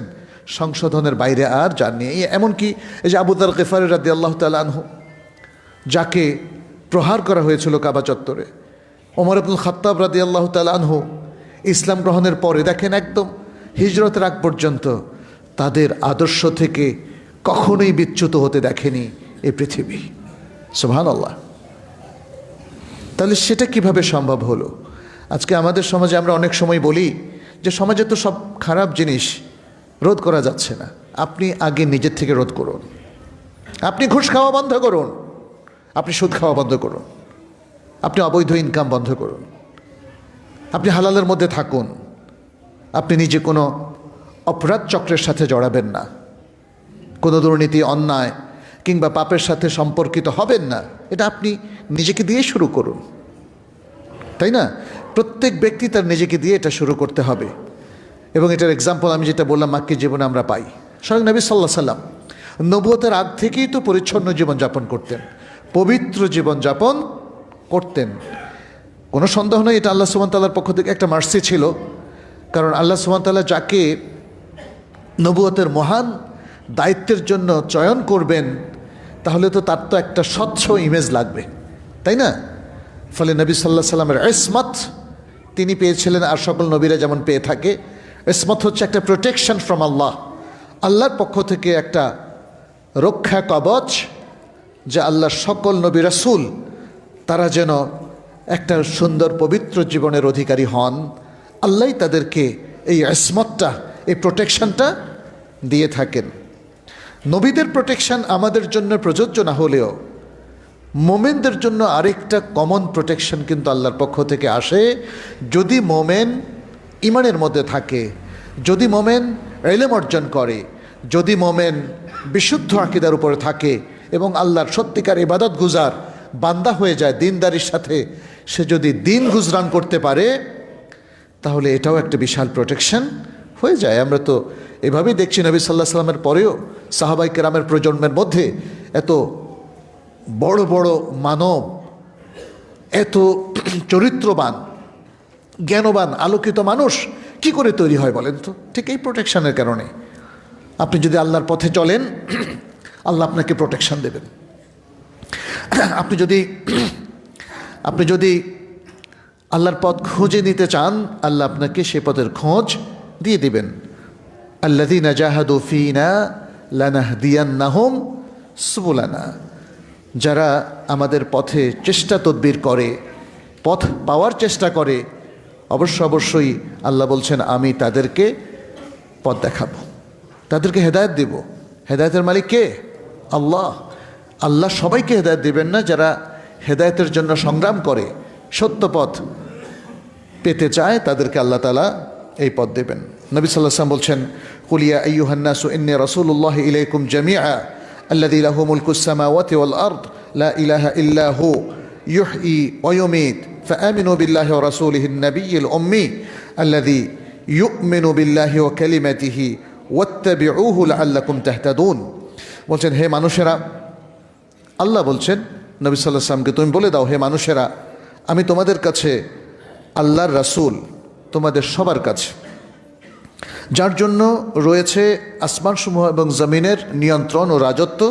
সংশোধনের বাইরে আর যাননি। এমনকি এই যে আবু যার গিফারী রাদিয়াল্লাহু তাআলা আনহু, যাকে প্রহার করা হয়েছিল কাবা চত্বরে, ওমর ইবনুল খাত্তাব রাদিয়াল্লাহু তাআলা আনহু ইসলাম গ্রহণের পরে দেখেন একদম হিজরতের আগ পর্যন্ত তাদের আদর্শ থেকে কখনোই বিচ্যুত হতে দেখেনি এই পৃথিবী। সুবহানাল্লাহ। তাহলে সেটা কিভাবে সম্ভব হলো? আজকে আমাদের সমাজে আমরা অনেক সময় বলি যে সমাজে তো সব খারাপ জিনিস রোধ করা যাচ্ছে না। আপনি আগে নিজের থেকে রোধ করুন। আপনি ঘুষ খাওয়া বন্ধ করুন, আপনি সুদ খাওয়া বন্ধ করুন, আপনি অবৈধ ইনকাম বন্ধ করুন, আপনি হালালের মধ্যে থাকুন, আপনি নিজে কোনো অপরাধ চক্রের সাথে জড়াবেন না, কোনো দুর্নীতি, অন্যায় কিংবা পাপের সাথে সম্পর্কিত হবেন না। এটা আপনি নিজেকে দিয়ে শুরু করুন, তাই না? প্রত্যেক ব্যক্তি তার নিজেকে দিয়ে এটা শুরু করতে হবে। এবং এটার এক্সাম্পল আমি যেটা বললাম মাক্কি জীবনে আমরা পাই। স্বয়ং নবী সাল্লাল্লাহু আলাইহি সাল্লাম নবুয়তের আগ থেকেই তো পরিচ্ছন্ন জীবনযাপন করতেন, পবিত্র জীবনযাপন করতেন। কোনো সন্দেহ নেই এটা আল্লাহ সুবহানাহু ওয়া তাআলার পক্ষ থেকে একটা মার্সি ছিল। কারণ আল্লাহ সুবহানাহু ওয়া তাআলা যাকে নবুয়তের মহান দায়িত্বের জন্য চয়ন করবেন তাহলে তো তার তো একটা স্বচ্ছ ইমেজ লাগবে, তাই না? ফলে নবী সাল্লাল্লাহু আলাইহি সাল্লামের ইসমত তিনি পেয়েছিলেন, আর সকল নবীরা যেমন পেয়ে থাকে। ইসমত হচ্ছে একটা প্রোটেকশন ফ্রম আল্লাহ, আল্লাহর পক্ষ থেকে একটা রক্ষা কবচ, যে আল্লাহর সকল নবী রাসূল তারা যেন একটা সুন্দর পবিত্র জীবনের অধিকারী হন। আল্লাহই তাদেরকে এই ইসমতটা, এই প্রোটেকশনটা দিয়ে থাকেন। নবীদের প্রোটেকশন আমাদের জন্য প্রযোজ্য না হলেও মোমেনদের জন্য আরেকটা কমন প্রোটেকশন কিন্তু আল্লাহর পক্ষ থেকে আসে। যদি মোমেন ইমানের মধ্যে থাকে, যদি মোমেন ইলম অর্জন করে, যদি মোমেন বিশুদ্ধ আকীদার উপরে থাকে এবং আল্লাহর সত্যিকার ইবাদত গুজার বান্দা হয়ে যায়, দিনদারির সাথে সে যদি দিন গুজরান করতে পারে, তাহলে এটাও একটা বিশাল প্রোটেকশন হয়ে যায়। আমরা তো এভাবেই দেখছি নবী সাল্লাল্লাহু আলাইহি সাল্লামের পরেও সাহাবায়ে কেরামের প্রজন্মের মধ্যে এত বড় বড় মানব, এত চরিত্রবান, জ্ঞানবান, আলোকিত মানুষ কি করে তৈরি হয় বলেন তো? ঠিক এই প্রোটেকশনের কারণে। আপনি যদি আল্লাহর পথে চলেন, আল্লাহ আপনাকে প্রোটেকশন দেবেন। আপনি যদি আল্লাহর পথ খুঁজে নিতে চান, আল্লাহ আপনাকে সে পথের খোঁজ দিয়ে দিবেন। আল্লাযীনা জাহাদু ফীনা লানাহদিয়ান্নাহুম সুবুলানা। যারা আমাদের পথে চেষ্টা তদবির করে, পথ পাওয়ার চেষ্টা করে, অবশ্যই আল্লাহ বলছেন আমি তাদেরকে পথ দেখাবো, তাদেরকে হেদায়েত দেব। হেদায়েতের মালিক কে? আল্লাহ। আল্লাহ সবাইকে হেদায়েত দিবেন না, যারা হেদায়েতের জন্য সংগ্রাম করে, সত্য পথ পেতে চায়, তাদেরকে আল্লাহ তাআলা এই পথ দেবেন। নবী সাল্লাল্লাহু আলাইহি ওয়াসাল্লাম বলছেন, কুল ইয়া আইয়ুহান নাসু ইন্নী রাসূলুল্লাহি ইলাইকুম জামিআ আল্লাযী লাহু মুলকুস সামাওয়াতি ওয়াল আরদ লা ইলাহা ইল্লা হু ইউহয়ী ওয়া ইউমীত ফাআমিনু বিল্লাহি ওয়া রাসূলিহিন নাবিয়্যিল উম্মী আল্লাযী ইউমিনু বিল্লাহি ওয়া কালিমাতিহি ওয়াত্তাবিউহু লাআল্লাকুম তাহতাদুন। বলছেন হে মানুষেরা, আল্লাহ বলছেন নবী সাল্লাল্লাহু আলাইহি ওয়াসাল্লামকে তুমি বলে দাও, হে মানুষেরা, আমি তোমাদের কাছে আল্লাহর রাসূল, তোমাদের সবার কাছে, যার জন্য রয়েছে আসমানসমূহ এবং জমিনের নিয়ন্ত্রণ ও রাজত্ব।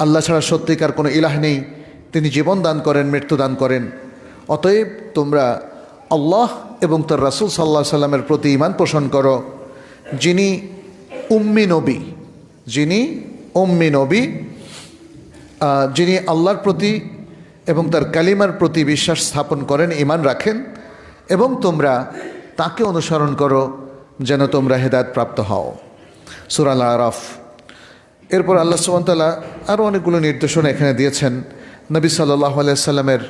আল্লাহ ছাড়া সত্যিকার কোনো ইলাহ নেই, তিনি জীবন দান করেন, মৃত্যু দান করেন। অতএব তোমরা আল্লাহ এবং তার রাসূল সাল্লাল্লাহু আলাইহি সাল্লামের প্রতি ঈমান পোষণ করো, যিনি উম্মি নবী, যিনি আল্লাহর প্রতি এবং তার কালিমার প্রতি বিশ্বাস স্থাপন করেন, ঈমান রাখেন, এবং তোমরা তাকে অনুসরণ করো যেন তোমরা হেদায়েত প্রাপ্ত হও। সূরা আল আরাফ। এরপর আল্লাহ সুবহানাহু ওয়া তাআলা আরও অনেকগুলো নির্দেশনা এখানে দিয়েছেন নবী সাল্লাল্লাহু আলাইহি সাল্লামের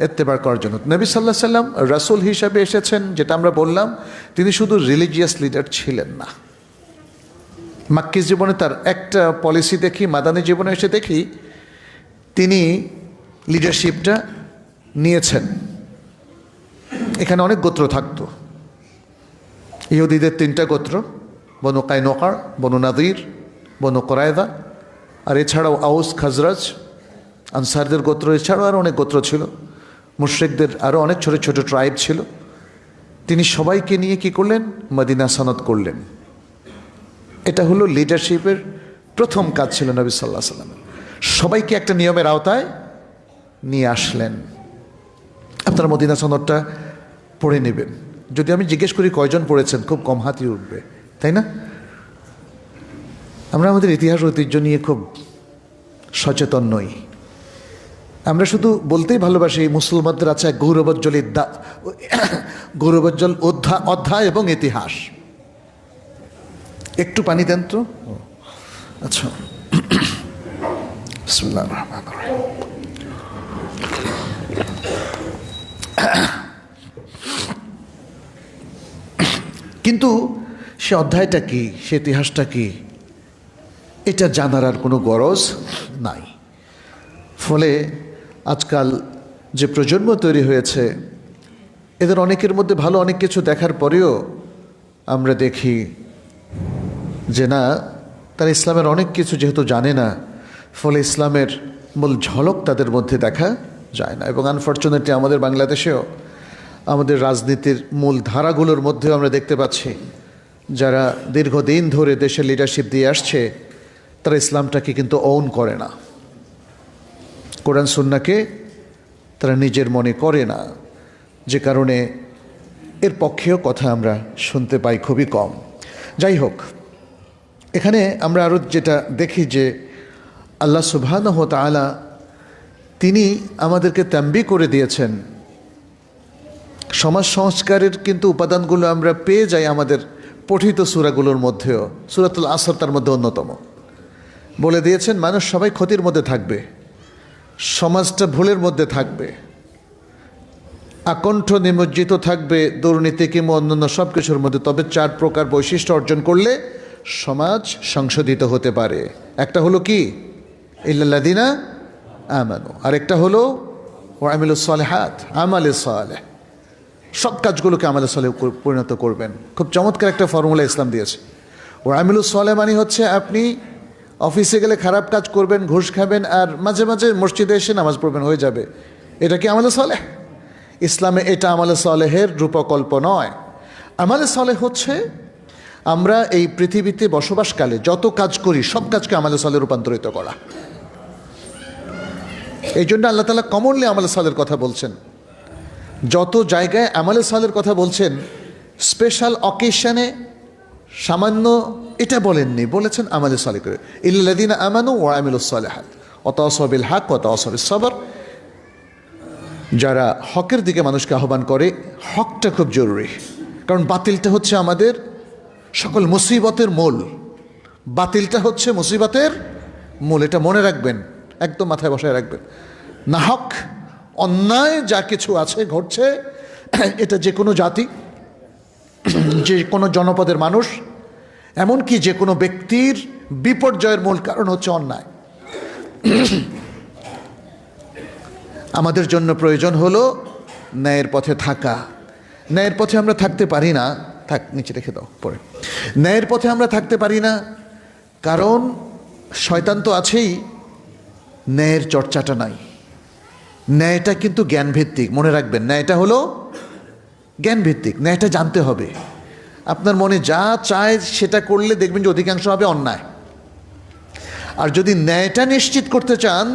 ইত্তেবা করার জন্য। নবী সাল্লাল্লাহু আলাইহি সাল্লাম রাসূল হিসাবে এসেছেন, যেটা আমরা বললাম, তিনি শুধু রিলিজিয়াস লিডার ছিলেন না। মাক্কি জীবনে তার একটা পলিসি দেখি, মাদানী জীবনে এসে দেখি তিনি লিডারশিপটা নিয়েছেন। এখানে অনেক গোত্র থাকতো, ইহুদিদের 3টা গোত্র, বনু কায়নুকা, বনু নাদির, বনু কুরায়যা, আর এছাড়াও আউস, খাজরাজ, আনসারদের গোত্র, এছাড়াও আরও অনেক গোত্র ছিল, মুশরিকদের আরও অনেক ছোট ছোট ট্রাইব ছিল। তিনি সবাইকে নিয়ে কি করলেন? মদিনা সনদ করলেন। এটা হলো লিডারশিপের প্রথম কাজ ছিল নবী সাল্লাল্লাহু আলাইহি ওয়াসাল্লামের। সবাইকে একটা নিয়মের আওতায় নিয়ে আসলেন। আপনারা মদিনা সনদটা পড়ে নেবেন। যদি আমি জিজ্ঞেস করি কয়জন পড়েছেন, খুব কম হাতই উঠবে, তাই না? আমরা আমাদের ইতিহাস ঐতিহ্য নিয়ে খুব সচেতন নই। আমরা শুধু বলতেই ভালোবাসি মুসলমানদের আছে এক গৌরবোজ্জ্বল অধ্যায় এবং ইতিহাস। একটু পানি দেন তো। আচ্ছা, বিসমিল্লাহির রহমানির রহিম। কিন্তু সে অধ্যায়টা কি, সে ইতিহাসটা কি, এটা জানার আর কোনো গরজ নাই। ফলে আজকাল যে প্রজন্ম তৈরি হয়েছে, এদের অনেকের মধ্যে ভালো অনেক কিছু দেখার পরেও আমরা দেখি যে না, তারা ইসলামের অনেক কিছু যেহেতু জানে না, ফলে ইসলামের মূল ঝলক তাদের মধ্যে দেখা যায় না। এবং আনফর্চুনেটলি আমাদের বাংলাদেশেও আমাদের রাজনীতির মূল ধারাগুলোর মধ্যেও আমরা দেখতে পাচ্ছি যারা দীর্ঘদিন ধরে দেশের লিডারশিপ দিয়ে আসছে, তারা ইসলামটাকে কিন্তু ওন করে না, কোরআন সুন্নাহকে তারা নিজের মনে করে না, যে কারণে এর পক্ষেও কথা আমরা শুনতে পাই খুবই কম। যাই হোক, এখানে আমরা আরও যেটা দেখি যে আল্লাহ সুবহানাহু ওয়া তাআলা তিনি আমাদেরকে তাম্বিহ করে দিয়েছেন। সমাজ সংস্কারের কিন্তু উপাদানগুলো আমরা পেয়ে যাই আমাদের পঠিত সূরাগুলোর মধ্যেও। সূরাতুল আসর তার মধ্যে অন্যতম। বলে দিয়েছেন মানুষ সবাই ক্ষতির মধ্যে থাকবে, সমাজটা ভুলের মধ্যে থাকবে, আকণ্ঠ নিমজ্জিত থাকবে দুর্নীতি কিংবা অন্যান্য সব কিছুর মধ্যে। তবে 4 প্রকার বৈশিষ্ট্য অর্জন করলে সমাজ সংশোধিত হতে পারে। একটা হলো কি, ইল্লাল্লাযিনা আমানু, আরেকটা হলো ওয়া আমিলুস সালিহাত, আমালে সালেহ, সৎ কাজগুলোকে আমালে সালেহ পরিণত করবেন। খুব চমৎকার একটা ফর্মুলা ইসলাম দিয়েছে। ওয়া আমিলুস সালেহ মানে হচ্ছে আপনি অফিসে গেলে খারাপ কাজ করবেন, ঘুষ খাবেন, আর মাঝে মাঝে মসজিদে এসে নামাজ পড়বেন, হয়ে যাবে। এটা কি আমালে সালেহ? ইসলামে এটা আমালে সালেহের রূপকল্প নয়। আমালে সালেহ হচ্ছে আমরা এই পৃথিবীতে বসবাসকালে যত কাজ করি সব কাজকে আমালে সালেহে রূপান্তরিত করা। এই জন্য আল্লাহ তাআলা কমনলি আমালে সালেহের কথা বলছেন। যত জায়গায় আমালে সালেহের কথা বলছেন, স্পেশাল অকেশনে সামান্য এটা বলেননি, বলেছেন আমালে সালেহ করে। ইল্লাল্লাযিনা আমানু ওয়া আমিলুস সালিহাত ওয়া তাওয়াসাউ বিল হক ওয়া তাওয়াসাউ বিস সবর। যারা হকের দিকে মানুষকে আহ্বান করে, হকটা খুব জরুরি, কারণ বাতিলটা হচ্ছে আমাদের সকল মুসিবতের মূল। বাতিলটা হচ্ছে মুসিবতের মূল, এটা মনে রাখবেন, একদম মাথায় বসায় রাখবেন। না হক অন্যায় যা কিছু আছে ঘটছে, এটা যে কোনো জাতি, যে কোনো জনপদের মানুষ, এমনকি যে কোনো ব্যক্তির বিপর্যয়ের মূল কারণ হচ্ছে অন্যায়। আমাদের জন্য প্রয়োজন হলো ন্যায়ের পথে থাকা। ন্যায়ের পথে আমরা থাকতে পারি না, থাক নিচে রেখে দাও পরে। ন্যায়ের পথে আমরা থাকতে পারি না কারণ শয়তান তো আছেই, ন্যায়ের চর্চাটা নাই। ন্যায়টা কিন্তু জ্ঞানভিত্তিক, মনে রাখবেন, ন্যায়টা হলো জ্ঞানভিত্তিক। ন্যায়টা জানতে হবে। আপনার মনে যা চায় সেটা করলে দেখবেন যে অধিকাংশ হবে অন্যায়। আর যদি ন্যায়টা নিশ্চিত করতে চান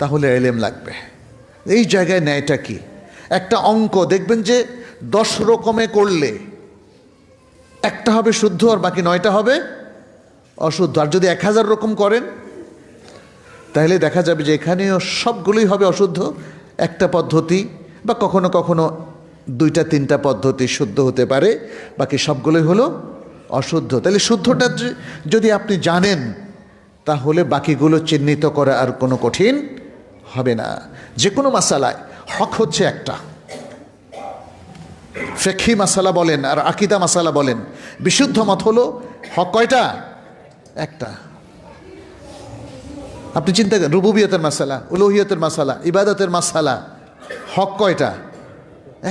তাহলে ইলম লাগবে। এই জায়গায় ন্যায়টা কি, একটা অঙ্ক দেখবেন যে 10 রকমে করলে একটা হবে শুদ্ধ আর বাকি 9টা হবে অশুদ্ধ। আর যদি 1000 রকম করেন তাহলে দেখা যাবে যে এখানেও সবগুলোই হবে অশুদ্ধ। একটা পদ্ধতি বা কখনো কখনো 2-3টা পদ্ধতি শুদ্ধ হতে পারে, বাকি সবগুলোই হলো অশুদ্ধ। তাহলে শুদ্ধটা যদি আপনি জানেন তাহলে বাকিগুলো চিহ্নিত করা আর কোনো কঠিন হবে না। যে কোনো মাসালায় হক হচ্ছে একটা। ফিকহি মাসালা বলেন আর আকীদা মাসালা বলেন, বিশুদ্ধ মত হলো হক কয়টা? একটা। আপনি চিন্তা করেন, রুবুবিয়তের মাসালা, উলুহিয়তের মাসালা, ইবাদতের মাসালা, হক কয়টা?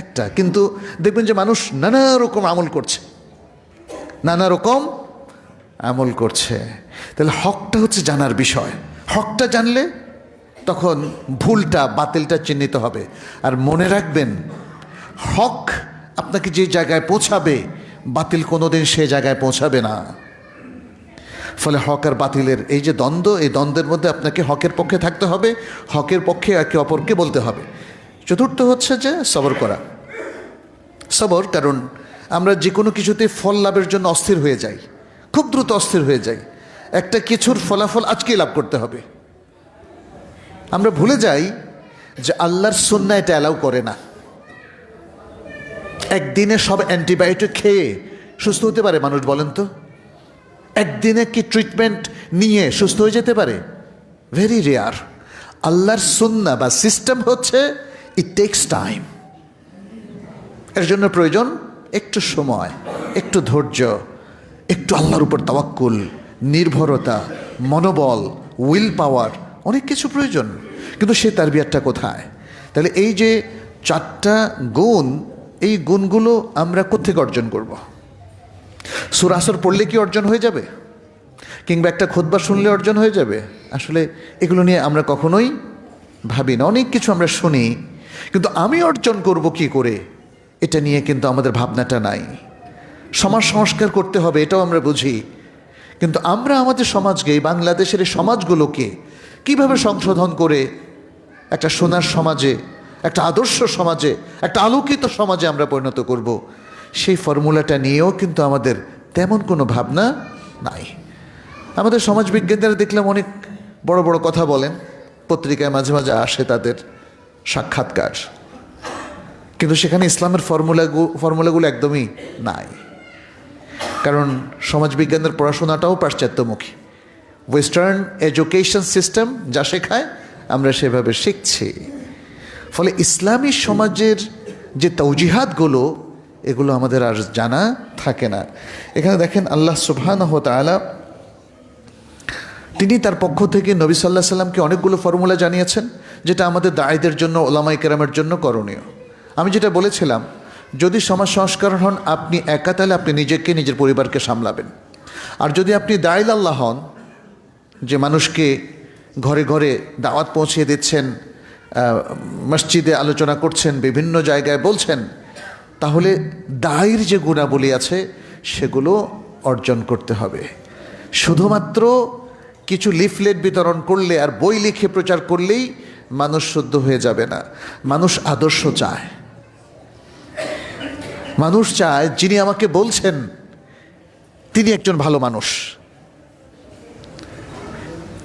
একটা। কিন্তু দেখবেন যে মানুষ নানা রকম আমল করছে, নানা রকম আমল করছে। তাহলে হকটা হচ্ছে জানার বিষয়। হকটা জানলে তখন ভুলটা বাতিলটা চিহ্নিত হবে। আর মনে রাখবেন, হক আপনাকে যে জায়গায় পৌঁছাবে, বাতিল কোনোদিন সে জায়গায় পৌঁছাবে না। ফলে হক আর বাতিলের এই যে দ্বন্দ্ব, এই দ্বন্দ্বের মধ্যে আপনাকে হকের পক্ষে থাকতে হবে, হকের পক্ষে একে অপরকে বলতে হবে। চতুর্থ হচ্ছে যে সবর করা। সবর, কারণ আমরা যে কোনো কিছুতে ফল লাভের জন্য অস্থির হয়ে যাই, খুব দ্রুত অস্থির হয়ে যাই। একটা কিছুর ফলাফল আজকেই লাভ করতে হবে। আমরা ভুলে যাই যে আল্লাহর সুন্নাহ এটা অ্যালাউ করে না। একদিনে সব অ্যান্টিবায়োটিক খেয়ে সুস্থ হতে পারে মানুষ, বলেন তো? একদিনে কি ট্রিটমেন্ট নিয়ে সুস্থ হয়ে যেতে পারে? Very rare. আল্লাহর সুন্নাহ বা সিস্টেম হচ্ছে ইট টেকস টাইম। এর জন্য প্রয়োজন একটু সময়, একটু ধৈর্য, একটু আল্লাহর উপর তাওয়াক্কুল, নির্ভরতা, মনোবল, উইল পাওয়ার, অনেক কিছু প্রয়োজন। কিন্তু সেই তারবিয়াতটা কোথায়? তাহলে এই যে 4টা গুণ, এই গুণগুলো আমরা কোত্থেকে অর্জন করব? সূরা আসর পড়লে কি অর্জন হয়ে যাবে? কিংবা একটা খুতবা শুনলে অর্জন হয়ে যাবে? আসলে এগুলো নিয়ে আমরা কখনোই ভাবি না। অনেক কিছু আমরা শুনি, কিন্তু আমি অর্জন করব কি করে, এটা নিয়ে কিন্তু আমাদের ভাবনাটা নাই। সমাজ সংস্কার করতে হবে, এটাও আমরা বুঝি, কিন্তু আমরা আমাদের সমাজকে, এই বাংলাদেশের এই সমাজগুলোকে কিভাবে সংশোধন করে একটা সোনার সমাজে, একটা আদর্শ সমাজে, একটা আলোকিত সমাজে আমরা পরিণত করব, সেই ফর্মুলাটা নিয়েও কিন্তু আমাদের তেমন কোনো ভাবনা নাই। আমাদের সমাজবিজ্ঞানীরা দেখলাম অনেক বড় বড় কথা বলেন, পত্রিকায় মাঝে মাঝে আসে তাদের সাক্ষাৎকার, কিন্তু সেখানে ইসলামের ফর্মুলাগুলো একদমই নাই। কারণ সমাজবিজ্ঞানের পড়াশোনাটাও পাশ্চাত্যমুখী। ওয়েস্টার্ন এডুকেশন সিস্টেম যা শেখায় আমরা সেভাবে শিখছি। ফলে ইসলামী সমাজের যে তাওজিহাতগুলো, এগুলো আমাদের আর জানা থাকে না। এখানে দেখেন আল্লাহ সুবহানাহু ওয়া তাআলা তিনি তার পক্ষ থেকে নবী সাল্লাল্লাহু আলাইহি সাল্লামকে অনেকগুলো ফর্মুলা জানিয়েছেন, যেটা আমাদের দায়ীদের জন্য, ওলামায়ে কেরামের জন্য করণীয়। আমি যেটা বলেছিলাম, যদি সমাজ সংস্কার হন আপনি একা, তাহলে আপনি নিজেকে, নিজের পরিবারকে সামলাবেন। আর যদি আপনি দায়ীল আল্লাহ হন, যে মানুষকে ঘরে ঘরে দাওয়াত পৌঁছে দিচ্ছেন, মসজিদে আলোচনা করছেন, বিভিন্ন জায়গায় বলছেন, তাহলে দায়ীর যে গুণাবলী আছে সেগুলো অর্জন করতে হবে। শুধুমাত্র কিছু লিফলেট বিতরণ করলে আর বই লিখে প্রচার করলেই মানুষ শুদ্ধ হয়ে যাবে না। মানুষ আদর্শ চায়। মানুষ চায় যিনি আমাকে বলছেন তিনি একজন ভালো মানুষ,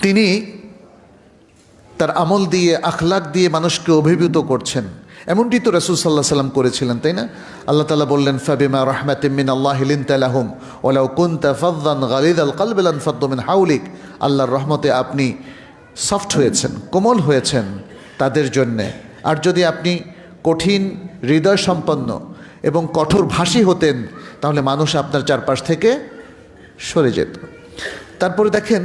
তিনি তার আমল দিয়ে, আখলাক দিয়ে মানুষকে অভিভূত করছেন। এমনটি তো রাসূল সাল্লাল্লাহু আলাইহি ওয়াসাল্লাম করেছিলেন, তাই না? আল্লাহ তাআলা বললেন, ফাবিমা রাহমাতিম মিনাল্লাহি লিনতা লাহুম ওয়ালাউ কুনতা ফাযযান গালিযাল কলবি লানফাদ্দু মিন হাওলিক। আল্লাহর রহমতে আপনি সফট হয়েছেন, কোমল হয়েছেন তাদের জন্যে। আর যদি আপনি কঠিন হৃদয় সম্পন্ন এবং কঠোর ভাষী হতেন, তাহলে মানুষ আপনার চারপাশ থেকে সরে যেত। তারপরে দেখেন,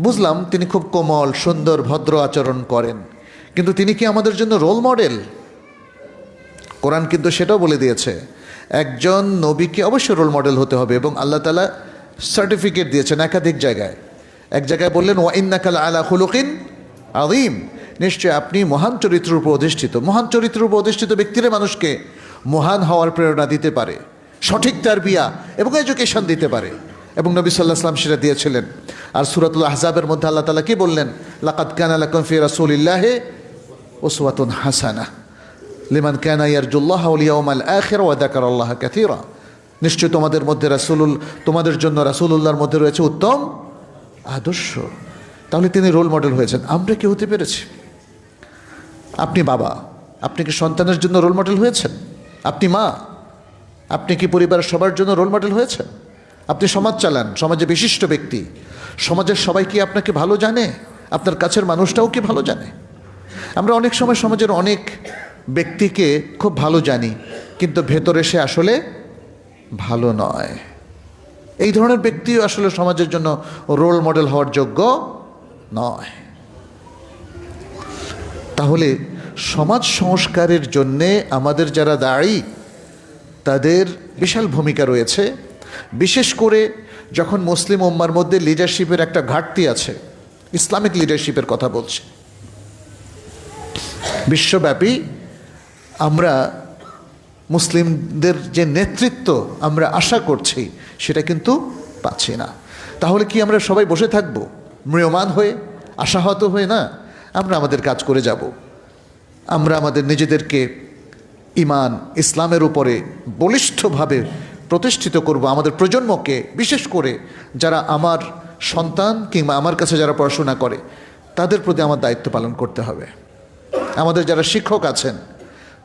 বুঝলাম তিনি খুব কোমল, সুন্দর, ভদ্র আচরণ করেন, কিন্তু তিনি কি আমাদের জন্য রোল মডেল? কোরআন কিন্তু সেটাও বলে দিয়েছে, একজন নবীকে অবশ্যই রোল মডেল হতে হবে, এবং আল্লাহ তাআলা সার্টিফিকেট দিয়েছেন একাধিক জায়গায়। এক জায়গায় বললেন, ওয়া ইন্নাকা লাআলা খুলুকিন আযীম, নিশ্চয় আপনি মহান চরিত্রের উপর অধিষ্ঠিত। মহান চরিত্রের উপর অধিষ্ঠিত ব্যক্তিরা মানুষকে মহান হওয়ার প্রেরণা দিতে পারে, সঠিক তারবিয়া এবং এডুকেশন দিতে পারে, এবং নবী সাল্লাল্লাহু আলাইহি ওয়াসাল্লাম সেটা দিয়েছিলেন। আর সূরাতুল আহজাবের মধ্যে আল্লাহ তাআলা কি বললেন? লাকাদ কানা লাকুম ফি রাসূলিল্লাহি উসওয়াতুন হাসানাহ লিমান কানা ইয়ারজুল্লাহ ওয়াল ইয়াউমাল আখির ওয়া যাকারাল্লাহ কাসীরা। নিশ্চয় তোমাদের জন্য রাসূলুল্লাহর মধ্যে রয়েছে উত্তম আদর্শ। তাহলে তিনি রোল মডেল হয়েছেন। আমরা কি হতে পেরেছি? আপনি বাবা, আপনি কি সন্তানের জন্য রোল মডেল হয়েছেন? আপনি মা, আপনি কি পরিবারের সবার জন্য রোল মডেল হয়েছেন? আপনি সমাজ চালান, সমাজে বিশিষ্ট ব্যক্তি, সমাজের সবাই কি আপনাকে ভালো জানে? আপনার কাছের মানুষটাও কি ভালো জানে? আমরা অনেক সময় সমাজের অনেক ব্যক্তিকে খুব ভালো জানি, কিন্তু ভেতরে সে আসলে ভালো নয়। এই ধরনের ব্যক্তিও আসলে সমাজের জন্য রোল মডেল হওয়ার যোগ্য নয়। তাহলে সমাজ সংস্কারের জন্যে আমাদের যারা দায়ী, তাদের বিশাল ভূমিকা রয়েছে। বিশেষ করে যখন মুসলিম উম্মার মধ্যে লিডারশিপের একটা ঘাটতি আছে, ইসলামিক লিডারশিপের কথা বলছি, বিশ্বব্যাপী আমরা মুসলিমদের যে নেতৃত্ব আমরা আশা করছি সেটা কিন্তু পাচ্ছি না। তাহলে কি আমরা সবাই বসে থাকব ম্রিয়মাণ হয়ে, আশাহত হয়ে? না, আমরা আমাদের কাজ করে যাব। আমরা আমাদের নিজেদেরকে ঈমান, ইসলামের উপরে বলিষ্ঠভাবে প্রতিষ্ঠিত করব। আমাদের প্রজন্মকে, বিশেষ করে যারা আমার সন্তান কিংবা আমার কাছে যারা পড়াশোনা করে তাদের প্রতি আমার দায়িত্ব পালন করতে হবে। আমাদের যারা শিক্ষক আছেন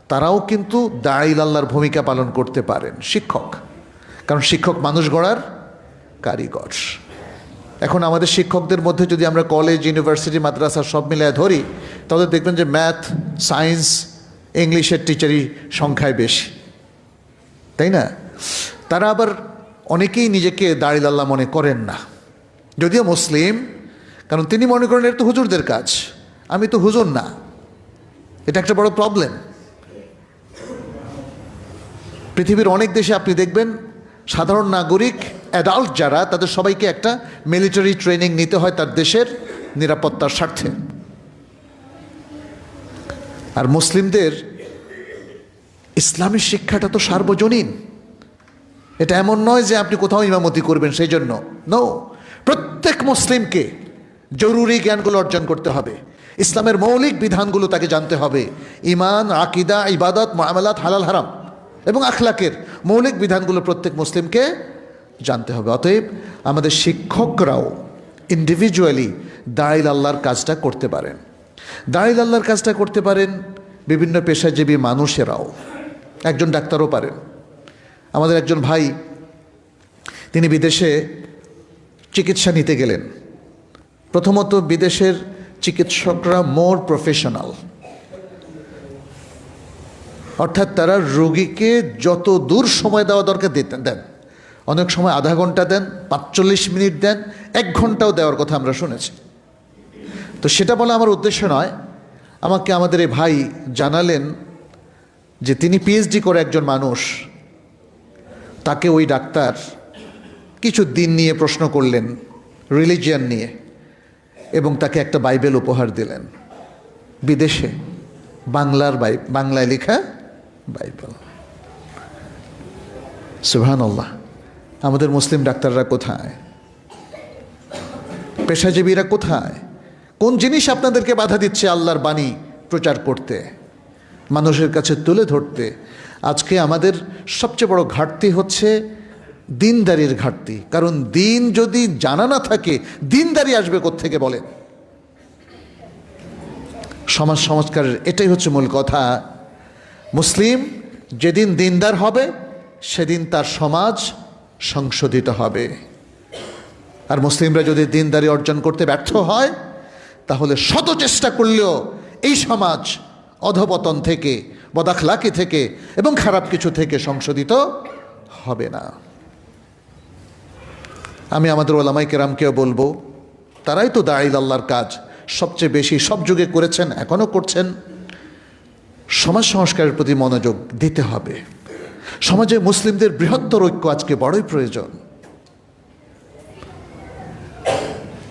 তারাও কিন্তু দাঈল আল্লাহর ভূমিকা পালন করতে পারেন, শিক্ষক, কারণ শিক্ষক মানুষ গড়ার কারিগর। এখন আমাদের শিক্ষকদের মধ্যে যদি আমরা কলেজ, ইউনিভার্সিটি, মাদ্রাসা সব মিলিয়ে ধরি, তাহলে দেখবেন যে ম্যাথ, সায়েন্স, ইংলিশের টিচারই সংখ্যায় বেশি, তাই না? তারা আবার অনেকেই নিজেকে দাঁড়িয়ে আল্লাহ মনে করেন না, যদিও মুসলিম, কারণ তিনি মনে করেন এটা তো হুজুরদের কাজ, আমি তো হুজুর না। এটা একটা বড় প্রবলেম। পৃথিবীর অনেক দেশে আপনি দেখবেন সাধারণ নাগরিক, অ্যাডাল্ট যারা, তাদের সবাইকে একটা মিলিটারি ট্রেনিং নিতে হয় তার দেশের নিরাপত্তার স্বার্থে। আর মুসলিমদের ইসলামের শিক্ষাটা তো সার্বজনীন। এটা এমন নয় যে আপনি কোথাও ইমামতি করবেন সেই জন্য, নো, প্রত্যেক মুসলিমকে জরুরি জ্ঞানগুলো অর্জন করতে হবে। ইসলামের মৌলিক বিধানগুলো তাকে জানতে হবে। ঈমান, আকীদা, ইবাদত, মুআমালাত, হালাল হারাম এবং আখলাকের মৌলিক বিধানগুলো প্রত্যেক মুসলিমকে জানতে হবে। অতএব আমাদের শিক্ষকরাও ইন্ডিভিজুয়ালি দাঈল আল্লাহর কাজটা করতে পারেন। দাঈল আল্লাহর কাজটা করতে পারেন বিভিন্ন পেশাজীবী মানুষেরাও, একজন ডাক্তারও পারেন। আমাদের একজন ভাই, তিনি বিদেশে চিকিৎসা নিতে গেলেন। প্রথমত বিদেশের চিকিৎসকরা মোর প্রফেশনাল, অর্থাৎ তারা রোগীকে যত দূর সময় দেওয়া দরকার দেন। অনেক সময় আধা ঘন্টা দেন, ৪৫ মিনিট দেন, ১ ঘন্টাও দেওয়ার কথা আমরা শুনেছি। তো সেটা বলে আমার উদ্দেশ্য নয়। আমাকে আমাদের এই ভাই জানালেন যে তিনি পিএইচডি করে একজন মানুষ, তাকে ওই ডাক্তার কিছু দিন নিয়ে প্রশ্ন করলেন, রিলিজিয়ান নিয়ে, এবং তাকে একটা বাইবেল উপহার দিলেন বিদেশে, বাংলায় লেখা বাইবেল। সুবহানাল্লাহ। আমাদের মুসলিম ডাক্তাররা কোথায়? পেশাজীবীরা কোথায়? কোন জিনিস আপনাদেরকে বাধা দিচ্ছে আল্লাহর বাণী প্রচার করতে, মানুষের কাছে তুলে ধরতে? আজকে আমাদের সবচেয়ে বড় ঘাটতি হচ্ছে দিনদারির ঘাটতি। কারণ দিন যদি জানা না থাকে, দিনদারি আসবে কোত্থেকে বলেন? সমাজ সংস্কারের এটাই হচ্ছে মূল কথা। মুসলিম যেদিন দিনদার হবে সেদিন তার সমাজ সংশোধিত হবে। আর মুসলিমরা যদি দিনদারি অর্জন করতে ব্যর্থ হয়, তাহলে শত চেষ্টা করলেও এই সমাজ অধপতন থেকে, বদাখলাকি থেকে এবং খারাপ কিছু থেকে সংশোধিত হবে না। আমি আমাদের ওলামায়ে কেরামকেও বলবো, তারাই তো দাঈল আল্লাহর কাজ সবচেয়ে বেশি সব যুগে করেছেন, এখনও করছেন। সমাজ সংস্কারের প্রতি মনোযোগ দিতে হবে। সমাজে মুসলিমদের বৃহত্তর ঐক্য আজকে বড়ই প্রয়োজন।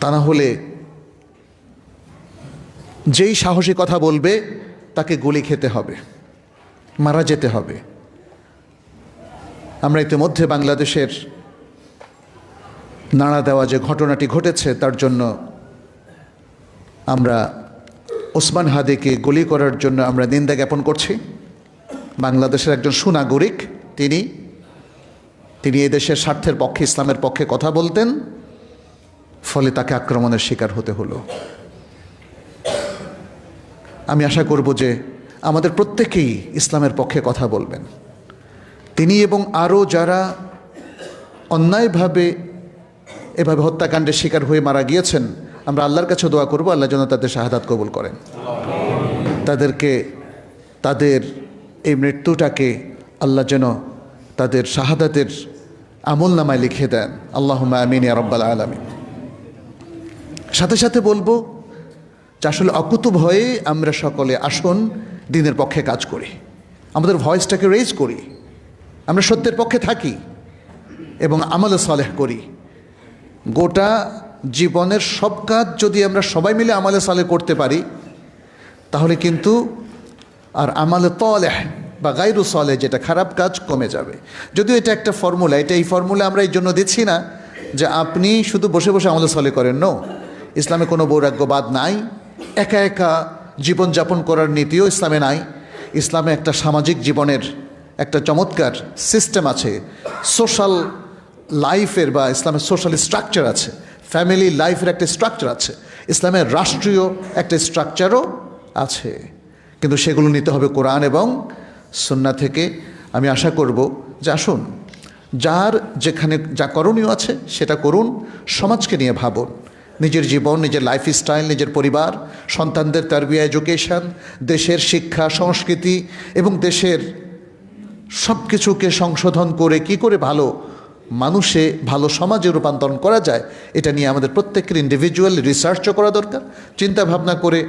তা না হলে যেই সাহসী কথা বলবে তাকে গুলি খেতে হবে, মারা যেতে হবে। আমরা ইতিমধ্যে বাংলাদেশের নাড়া দেওয়া যে ঘটনাটি ঘটেছে, তার জন্য আমরা ওসমান হাদিকে গুলি করার জন্য আমরা নিন্দা জ্ঞাপন করছি। বাংলাদেশের একজন সুনাগরিক, তিনি এই দেশের স্বার্থের পক্ষে, ইসলামের পক্ষে কথা বলতেন, ফলে তাকে আক্রমণের শিকার হতে হলো। আমি আশা করব যে আমাদের প্রত্যেকেই ইসলামের পক্ষে কথা বলবেন। তিনি এবং আরও যারা অন্যায়ভাবে এভাবে হত্যাকাণ্ডের শিকার হয়ে মারা গিয়েছেন, আমরা আল্লাহর কাছে দোয়া করব আল্লাহ যেন তাদের শাহাদাত কবুল করেন, তাদেরকে, তাদের এই মৃত্যুটাকে আল্লাহ যেন তাদের শাহাদাতের আমল নামায় লিখে দেন। আল্লাহুম্মা আমিন ইয়া রাব্বাল আলামিন। সাথে সাথে বলবো যে আসলে অকুতুব হয়ে আমরা সকলে আসুন দ্বীনের পক্ষে কাজ করি, আমাদের ভয়েসটাকে রেজ করি, আমরা সত্যের পক্ষে থাকি এবং আমলে সালেহ করি। গোটা জীবনের সব কাজ যদি আমরা সবাই মিলে আমলে সালেহ করতে পারি, তাহলে কিন্তু আর আমলে তালেহ বা গায়রু সালেহ, যেটা খারাপ কাজ, কমে যাবে। যদিও এটা একটা ফর্মুলা, এই ফর্মুলা আমরা এই জন্য দিচ্ছি না যে আপনি শুধু বসে বসে আমলে সালেহ করেন। নো, ইসলামে কোনো বৈরাগ্যবাদ নাই, একা একা জীবনযাপন করার নীতিও ইসলামে নাই। ইসলামে একটা সামাজিক জীবনের একটা চমৎকার সিস্টেম আছে, সোশ্যাল লাইফের বা ইসলামের সোশ্যাল স্ট্রাকচার আছে, ফ্যামিলি লাইফের একটা স্ট্রাকচার আছে, ইসলামের রাষ্ট্রীয় একটা স্ট্রাকচারও আছে, কিন্তু সেগুলো নিতে হবে কোরআন এবং সুন্নাহ থেকে। আমি আশা করব যে আসুন, যার যেখানে যা করণীয় আছে সেটা করুন, সমাজকে নিয়ে ভাবুন, নিজের জীবন, নিজের লাইফস্টাইল, নিজের পরিবার, সন্তানদের তারবিয়া, এডুকেশন, দেশের শিক্ষা সংস্কৃতি এবং দেশের সব কিছুকে সংশোধন করে কি করে ভালো মানুষে, ভালো সমাজে রূপান্তরণ করা যায়, এটা নিয়ে আমাদের প্রত্যেকের ইন্ডিভিজুয়াল রিসার্চও করা দরকার, চিন্তা ভাবনা করে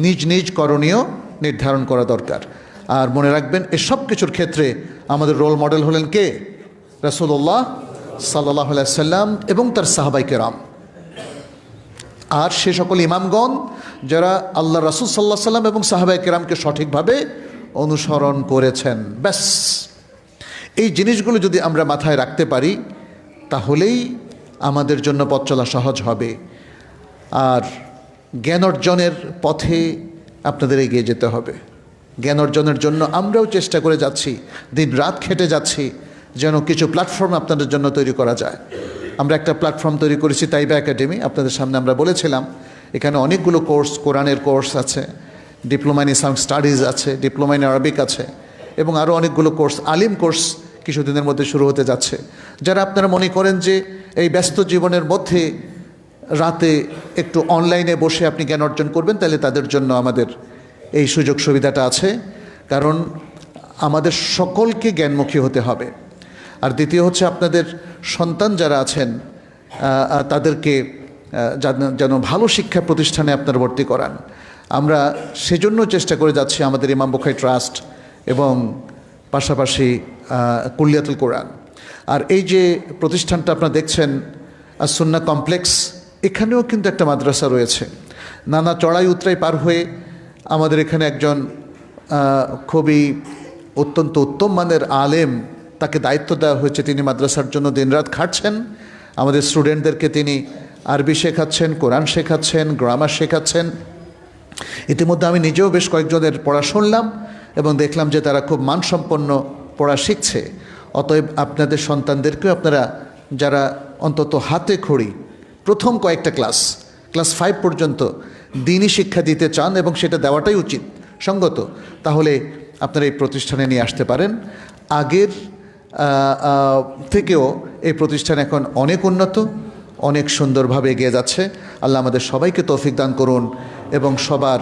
নিজ নিজ করণীয় নির্ধারণ করা দরকার। আর মনে রাখবেন, এই সব কিছুর ক্ষেত্রে আমাদের রোল মডেল হলেন কে? রাসূলুল্লাহ সাল্লাল্লাহু আলাইহি সাল্লাম এবং তার সাহাবায়ে কেরাম, আর সে সকল ইমামগণ যারা আল্লাহ রাসূল সাল্লাল্লাহু আলাইহি সাল্লাম এবং সাহাবায়ে কেরামকে সঠিকভাবে অনুসরণ করেছেন। ব্যাস, এই জিনিসগুলো যদি আমরা মাথায় রাখতে পারি তাহলেই আমাদের জন্য পথ চলা সহজ হবে। আর জ্ঞান অর্জনের পথে আপনাদের এগিয়ে যেতে হবে। জ্ঞান অর্জনের জন্য আমরাও চেষ্টা করে যাচ্ছি, দিন রাত খেটে যাচ্ছি, যেন কিছু প্ল্যাটফর্ম আপনাদের জন্য তৈরি করা যায়। আমরা একটা প্ল্যাটফর্ম তৈরি করেছি, তাইবা একাডেমি। আপনাদের সামনে আমরা বলেছিলাম এখানে অনেকগুলো কোর্স, কোরআনের কোর্স আছে, ডিপ্লোমা ইন ইসলামিক স্টাডিজ আছে, ডিপ্লোমা ইন আরবিক আছে, এবং আরও অনেকগুলো কোর্স, আলিম কোর্স কিছুদিনের মধ্যে শুরু হতে যাচ্ছে। যারা আপনারা মনে করেন যে এই ব্যস্ত জীবনের মধ্যে রাতে একটু অনলাইনে বসে আপনি জ্ঞান অর্জন করবেন, তাহলে তাদের জন্য আমাদের এই সুযোগ সুবিধাটা আছে। কারণ আমাদের সকলকে জ্ঞানমুখী হতে হবে। আর দ্বিতীয় হচ্ছে, আপনাদের সন্তান যারা আছেন তাদেরকে যেন ভালো শিক্ষা প্রতিষ্ঠানে আপনারা ভর্তি করান। আমরা সেজন্য চেষ্টা করে যাচ্ছি, আমাদের ইমাম বুখারী ট্রাস্ট এবং পাশাপাশি কুল্লিয়াতুল কোরআন। আর এই যে প্রতিষ্ঠানটা আপনারা দেখছেন, সুন্নাহ কমপ্লেক্স, এখানেও কিন্তু একটা মাদ্রাসা রয়েছে। নানা চড়াই উতরাই পার হয়ে আমাদের এখানে একজন খুবই অত্যন্ত উত্তম মানের আলেম, তাকে দায়িত্ব দেওয়া হয়েছে, তিনি মাদ্রাসার জন্য দিনরাত খাটছেন। আমাদের স্টুডেন্টদেরকে তিনি আরবি শেখাচ্ছেন, কোরআন শেখাচ্ছেন, গ্রামার শেখাচ্ছেন। ইতিমধ্যে আমি নিজেও বেশ কয়েকজনের পড়া শুনলাম এবং দেখলাম যে তারা খুব মানসম্পন্ন পড়া শিখছে। অতএব আপনাদের সন্তানদেরকেও আপনারা, যারা অন্তত হাতে খড়ি প্রথম কয়েকটা ক্লাস 5 পর্যন্ত দিনই শিক্ষা দিতে চান, এবং সেটা দেওয়াটাই উচিত সঙ্গত, তাহলে আপনারা এই প্রতিষ্ঠানে নিয়ে আসতে পারেন। আগের থেকেও এই প্রতিষ্ঠান এখন অনেক উন্নত, অনেক সুন্দরভাবে এগিয়ে যাচ্ছে। আল্লাহ আমাদের সবাইকে তৌফিক দান করুন, এবং সবার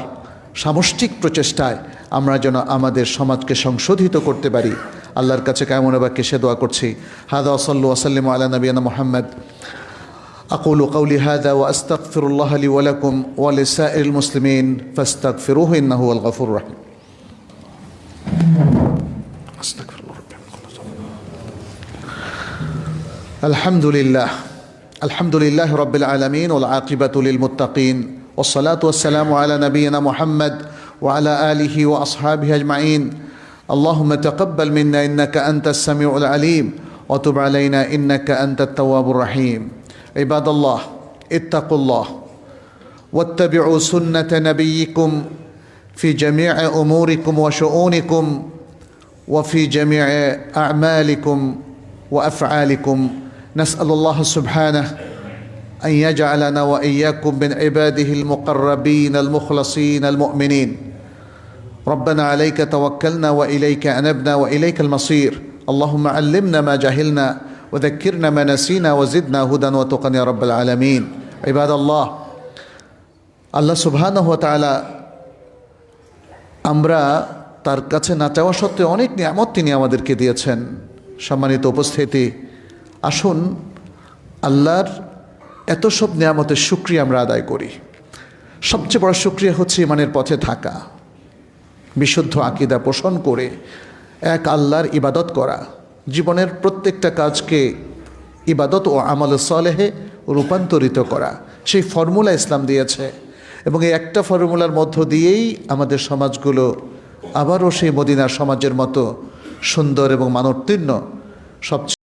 সামষ্টিক প্রচেষ্টায় আমরা যেন আমাদের সমাজকে সংশোধিত করতে পারি। আল্লাহর কাছে কায়মন বাক্যে সে দোয়া করছি। হাদা সাল্লু ওয়াসাল্লিমু আলা নবিয়িনা মুহাম্মদ। أقول قولي هذا وأستغفر الله لي ولكم ولسائر المسلمين فاستغفروه إنه هو الغفور الرحيم. أستغفر الله ربي. الحمد لله رب العالمين والعاقبة للمتقين والصلاة والسلام على نبينا محمد وعلى آله وأصحابه أجمعين. اللهم تقبل منا إنك أنت السميع العليم وتب علينا إنك أنت التواب الرحيم. عباد الله، اتقوا الله واتبعوا سنة نبيكم في جميع أموركم وشؤونكم وفي جميع أعمالكم وأفعالكم. نسأل الله سبحانه أن يجعلنا وإياكم من عباده المقربين المخلصين المؤمنين. ربنا عليك توكلنا وإليك أنبنا وإليك المصير. اللهم علمنا ما جهلنا وذكرنا ما نسينا وزدنا هدى وتقى يا رب العالمين. عباد الله, আল্লাহ সুবহানাহু ওয়া তাআলা আমরা তার কাছে না চাওয়া সত্ত্বেও অনেক নিয়ামত তিনি আমাদেরকে দিয়েছেন। সম্মানিত উপস্থিতি, আসুন আল্লাহর এত সব নিয়ামতের শুকরিয়া আমরা আদায় করি। সবচেয়ে বড় শুকরিয়া হচ্ছে ইমানের পথে থাকা, বিশুদ্ধ আকীদা পোষণ করে এক আল্লাহর ইবাদত করা, জীবনের প্রত্যেকটা কাজকে ইবাদত ও আমল সালেহে রূপান্তরিত করা। সেই ফর্মুলা ইসলাম দিয়েছে, এবং এই একটা ফর্মুলার মধ্য দিয়েই আমাদের সমাজগুলো আবারও সেই মদিনার সমাজের মতো সুন্দর এবং মানোত্তীর্ণ সবচেয়ে